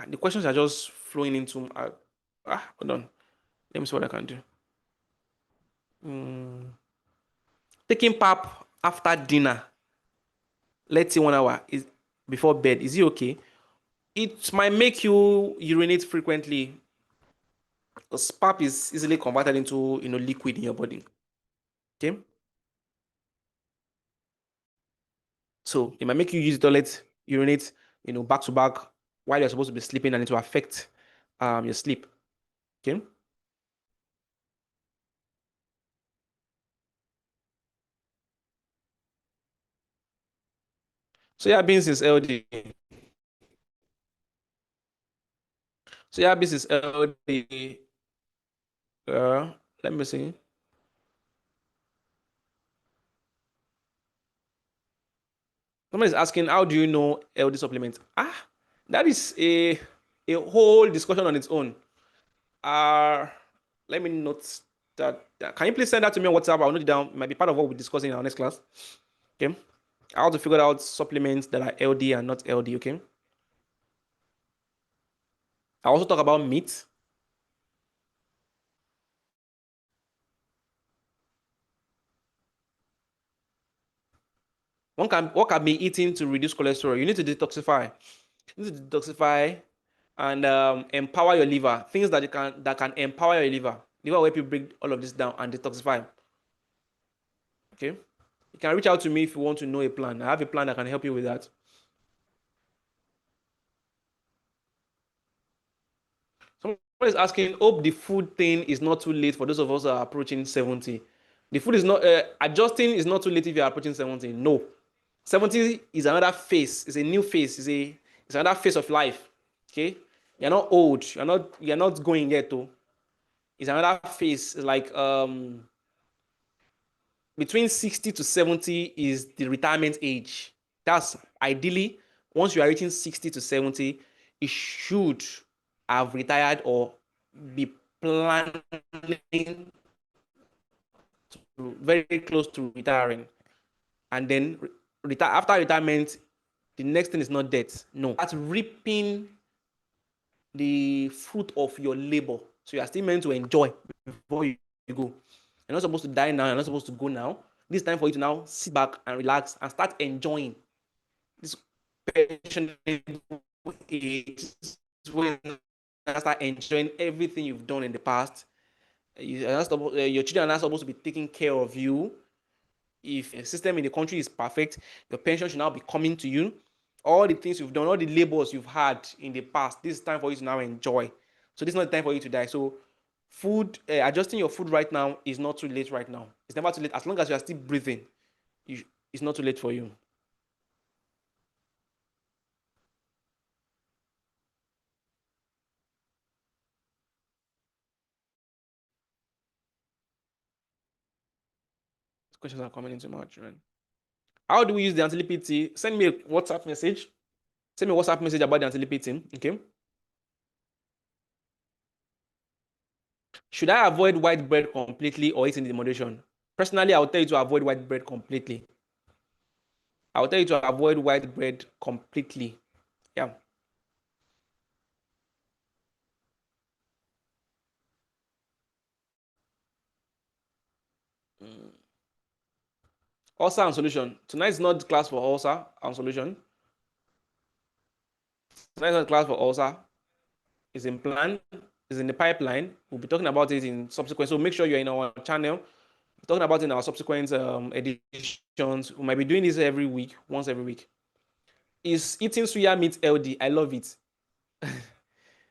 The questions are just flowing into hold on. Let me see what I can do. Mm. Taking pap after dinner, let's say 1 hour is before bed. Is it okay? It might make you urinate frequently. Because pap is easily converted into liquid in your body. Okay, so it might make you use the toilet, urinate, back to back while you're supposed to be sleeping, and it will affect your sleep. Okay, soya beans is LD. Soya beans is LD. Let me see. Someone is asking, how do you know LD supplements? That is a whole discussion on its own. Uh, Let me note that. Can you please send that to me on WhatsApp? I'll note it down. It might be part of what we're discussing in our next class. Okay. How to figure out supplements that are LD and not LD. Okay. I also talk about meat. What can be eaten to reduce cholesterol? You need to detoxify. You need to detoxify and empower your liver. Things that can empower your liver. Liver will help you break all of this down and detoxify. Okay. You can reach out to me if you want to know a plan. I have a plan that can help you with that. Someone is asking, hope the food thing is not too late for those of us who are approaching 70. The food is not, adjusting is not too late if you're approaching 70. No. 70 is another phase, it's a new phase, it's another phase of life. Okay? You're not old, you're not going yet though. It's another phase. It's like between 60 to 70 is the retirement age. That's ideally once you are reaching 60 to 70, you should have retired or be planning very close to retiring. And then after retirement, the next thing is not death. No, that's reaping the fruit of your labor. So you are still meant to enjoy before you go. You're not supposed to die now. You're not supposed to go now. This time for you to now sit back and relax and start enjoying this pensionable age. When you start enjoying everything you've done in the past. Your children are not supposed to be taking care of you. If a system in the country is perfect, your pension should now be coming to you. All the things you've done, all the labors you've had in the past, this is time for you to now enjoy. So this is not the time for you to die. So adjusting your food right now is not too late right now. It's never too late. As long as you are still breathing, it's not too late for you. Questions are coming into much, man. How do we use the anti-lipid? Send me a WhatsApp message. Send me a WhatsApp message about the anti-lipid. Okay. Should I avoid white bread completely or eat in moderation? Personally, I would tell you to avoid white bread completely. I will tell you to avoid white bread completely. Yeah. Mm. Ulcer and solution. Tonight is not class for ulcer and solution. Tonight is not class for ulcer. It's in plan. It's in the pipeline. We'll be talking about it in subsequent. So make sure you're in our channel. We're talking about it in our subsequent editions. We might be doing this every week, once every week. Is eating suya meat LD? I love it.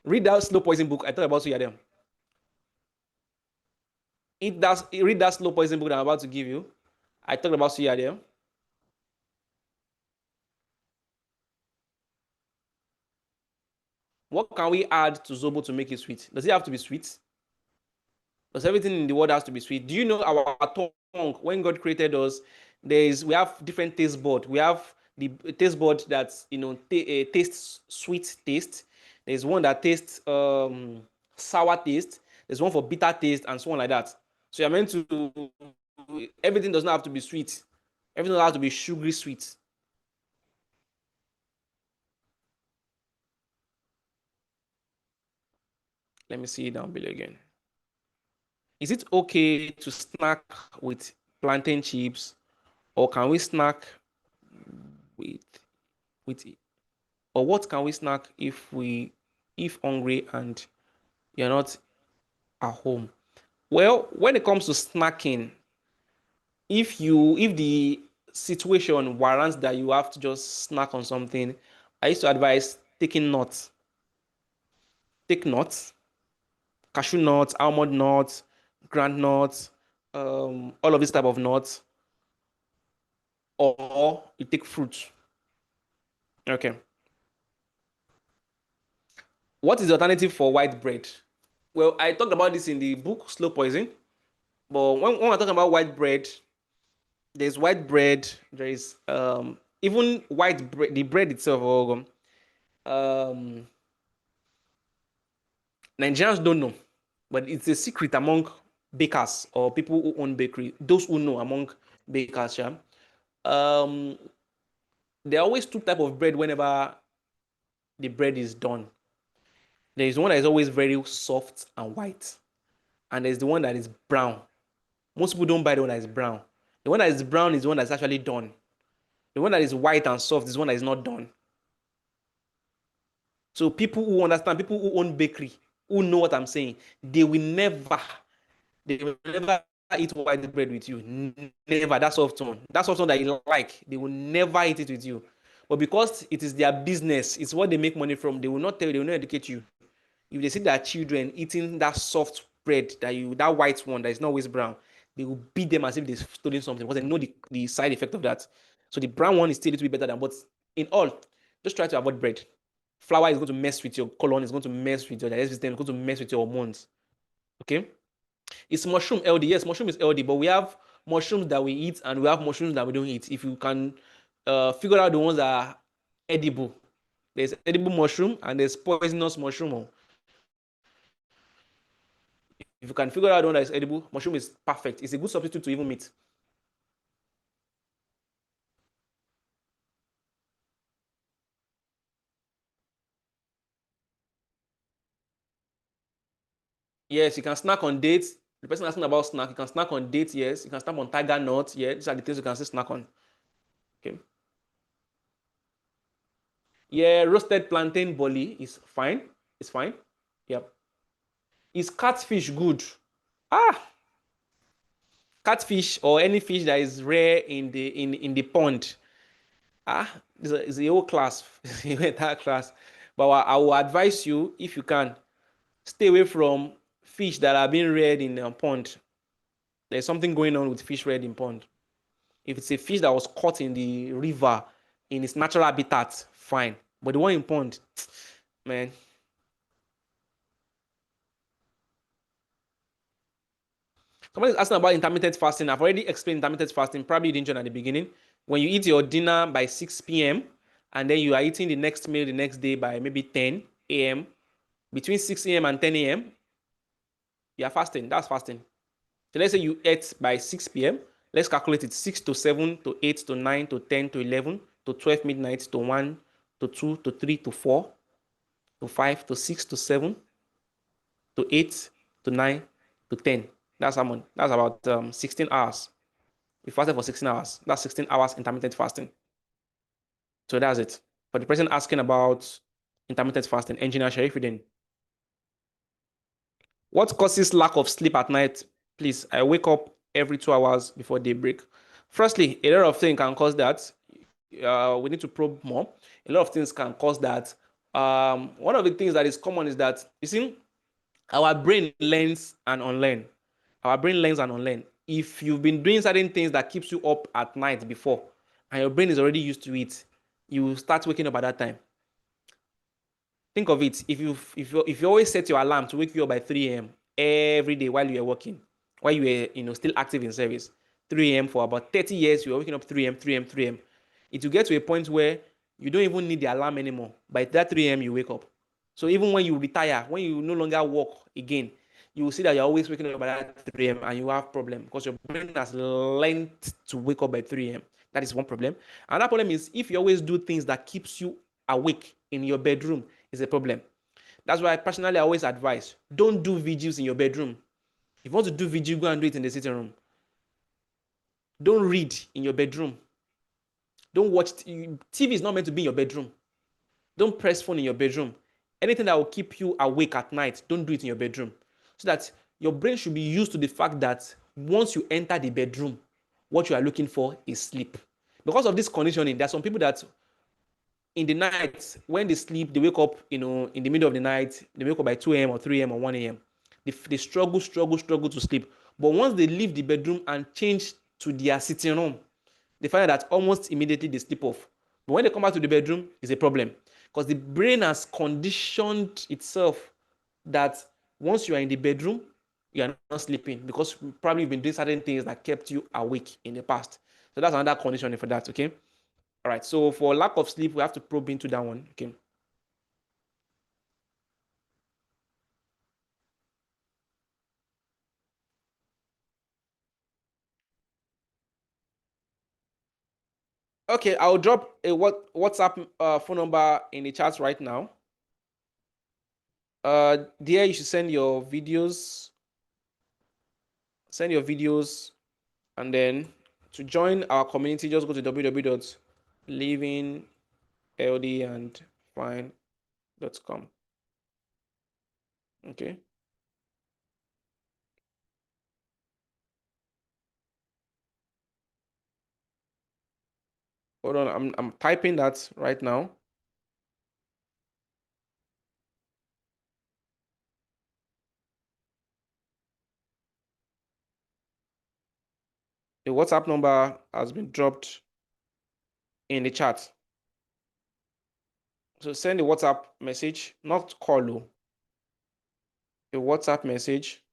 Read that slow poison book. I talk about suya there. Read that slow poison book that I'm about to give you. I talked about suya there. What can we add to Zobo to make it sweet? Does it have to be sweet? because everything in the world has to be sweet. Do you know our tongue, when God created us, we have different taste bud. We have the taste bud that's, tastes sweet taste. There's one that tastes sour taste. There's one for bitter taste and so on like that. So you're meant to, everything does not have to be sweet. Everything doesn't have to be sugary sweet. Let me see it down below again. Is it okay to snack with plantain chips, or can we snack with with or what can we snack if hungry and you're not at home? Well, when it comes to snacking, if the situation warrants that you have to just snack on something, I used to advise taking nuts. Take nuts, cashew nuts, almond nuts, ground nuts, all of this type of nuts, or you take fruits. Okay. What is the alternative for white bread? Well, I talked about this in the book Slow Poison, but when we're talking about white bread, there's white bread, there is even white bread, the bread itself, um, Nigerians don't know, but it's a secret among bakers or people who own bakery, those who know among bakers. Yeah? Um, there are always two type of bread whenever the bread is done. There is one that is always very soft and white, and there's the one that is brown. Most people don't buy the one that is brown. The one that is brown is the one that's actually done. The one that is white and soft is the one that is not done. So people who understand, people who own bakery, who know what I'm saying, they will never eat white bread with you. Never. That soft one that you like, they will never eat it with you. But because it is their business, it's what they make money from, they will not tell you, they will not educate you. If they see their children eating that soft bread, that white one that is not always brown, they will beat them as if they've stolen something because they know the side effect of that. So the brown one is still a little bit better than, but in all, just try to avoid bread. Flour is going to mess with your colon, it's going to mess with your digestive system, it's going to mess with your hormones. Okay? Is mushroom healthy? Yes, mushroom is healthy, but we have mushrooms that we eat and we have mushrooms that we don't eat. If you can figure out the ones that are edible, there's edible mushroom and there's poisonous mushroom. If you can figure out the one that is edible, mushroom is perfect. It's a good substitute to even meat. Yes, you can snack on dates. The person asking about snack, you can snack on dates, yes. You can snack on tiger nuts, yeah. These are the things you can still snack on. Okay. Yeah, roasted plantain boli is fine. It's fine. Yep. Is catfish good? Ah, catfish or any fish that is rare in the pond. It's a whole class, entire class. But I will advise you, if you can, stay away from fish that are being reared in a pond. There's something going on with fish reared in pond. If it's a fish that was caught in the river in its natural habitat, fine. But the one in pond, man. Somebody's asking about intermittent fasting. I've already explained intermittent fasting. Probably didn't join at the beginning. When you eat your dinner by 6 p.m. and then you are eating the next meal the next day by maybe 10 a.m. Between 6 a.m. and 10 a.m., you are fasting. That's fasting. So let's say you ate by 6 p.m. Let's calculate it 6 to 7 to 8 to 9 to 10 to 11 to 12 midnight to 1 to 2 to 3 to 4 to 5 to 6 to 7 to 8 to 9 to 10. That's how much. That's about 16 hours. We fasted for 16 hours. That's 16 hours intermittent fasting. So that's it. For the person asking about intermittent fasting, Engineer Sharifuddin, what causes lack of sleep at night? Please, I wake up every 2 hours before daybreak. Firstly, a lot of things can cause that. We need to probe more. A lot of things can cause that. One of the things that is common is that, you see, our brain learns and unlearn. Our brain learns and unlearn. If you've been doing certain things that keeps you up at night before, and your brain is already used to it, you start waking up at that time. Think of it. If you always set your alarm to wake you up by 3 a.m., every day while you were working, while you were, still active in service. 3 a.m. for about 30 years, you were waking up 3 a.m., 3 a.m., 3 a.m. It will get to a point where you don't even need the alarm anymore. By that 3 a.m., you wake up. So even when you retire, when you no longer work again, you will see that you're always waking up by that 3 a.m. and you have problem because your brain has learned to wake up by 3 a.m. That is one problem. Another problem is if you always do things that keeps you awake in your bedroom is a problem. That's why personally I always advise, don't do vigils in your bedroom. If you want to do vigil, go and do it in the sitting room. Don't read in your bedroom. Don't watch TV is not meant to be in your bedroom. Don't press phone in your bedroom. Anything that will keep you awake at night, don't do it in your bedroom. So that your brain should be used to the fact that once you enter the bedroom, what you are looking for is sleep. Because of this conditioning, there are some people that in the night, when they sleep, they wake up, in the middle of the night, they wake up by 2 a.m. or 3 a.m. or 1 a.m. They struggle to sleep. But once they leave the bedroom and change to their sitting room, they find that almost immediately they sleep off. But when they come back to the bedroom, it's a problem because the brain has conditioned itself that once you are in the bedroom, you are not sleeping because probably you've been doing certain things that kept you awake in the past. So that's another conditioning for that, okay? All right, so for lack of sleep, we have to probe into that one, okay? Okay, I'll drop a WhatsApp phone number in the chat right now. There you should send your videos. Send your videos, and then to join our community, just go to www.livingldandfine.com. Okay. Hold on, I'm typing that right now. The WhatsApp number has been dropped in the chat. So send a WhatsApp message, not call, a WhatsApp message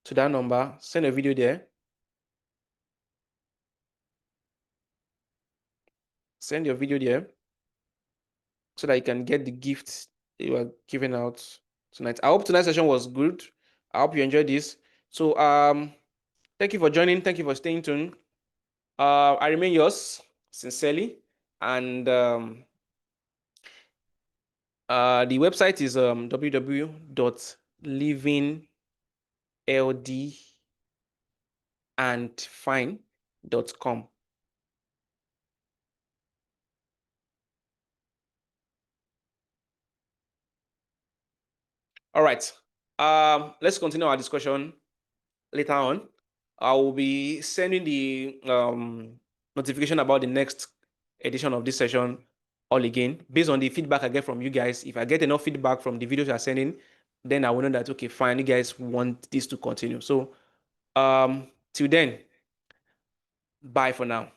to that number. Send a video there. Send your video there so that you can get the gifts you are giving out tonight. I hope tonight's session was good. I hope you enjoyed this. So thank you for joining. Thank you for staying tuned. I remain yours sincerely, and the website is www.livingldandfine.com. All right. Let's continue our discussion later on. I will be sending the notification about the next edition of this session all again based on the feedback I get from you guys. If I get enough feedback from the videos you are sending, then I will know that okay, fine, you guys want this to continue. So till then, bye for now.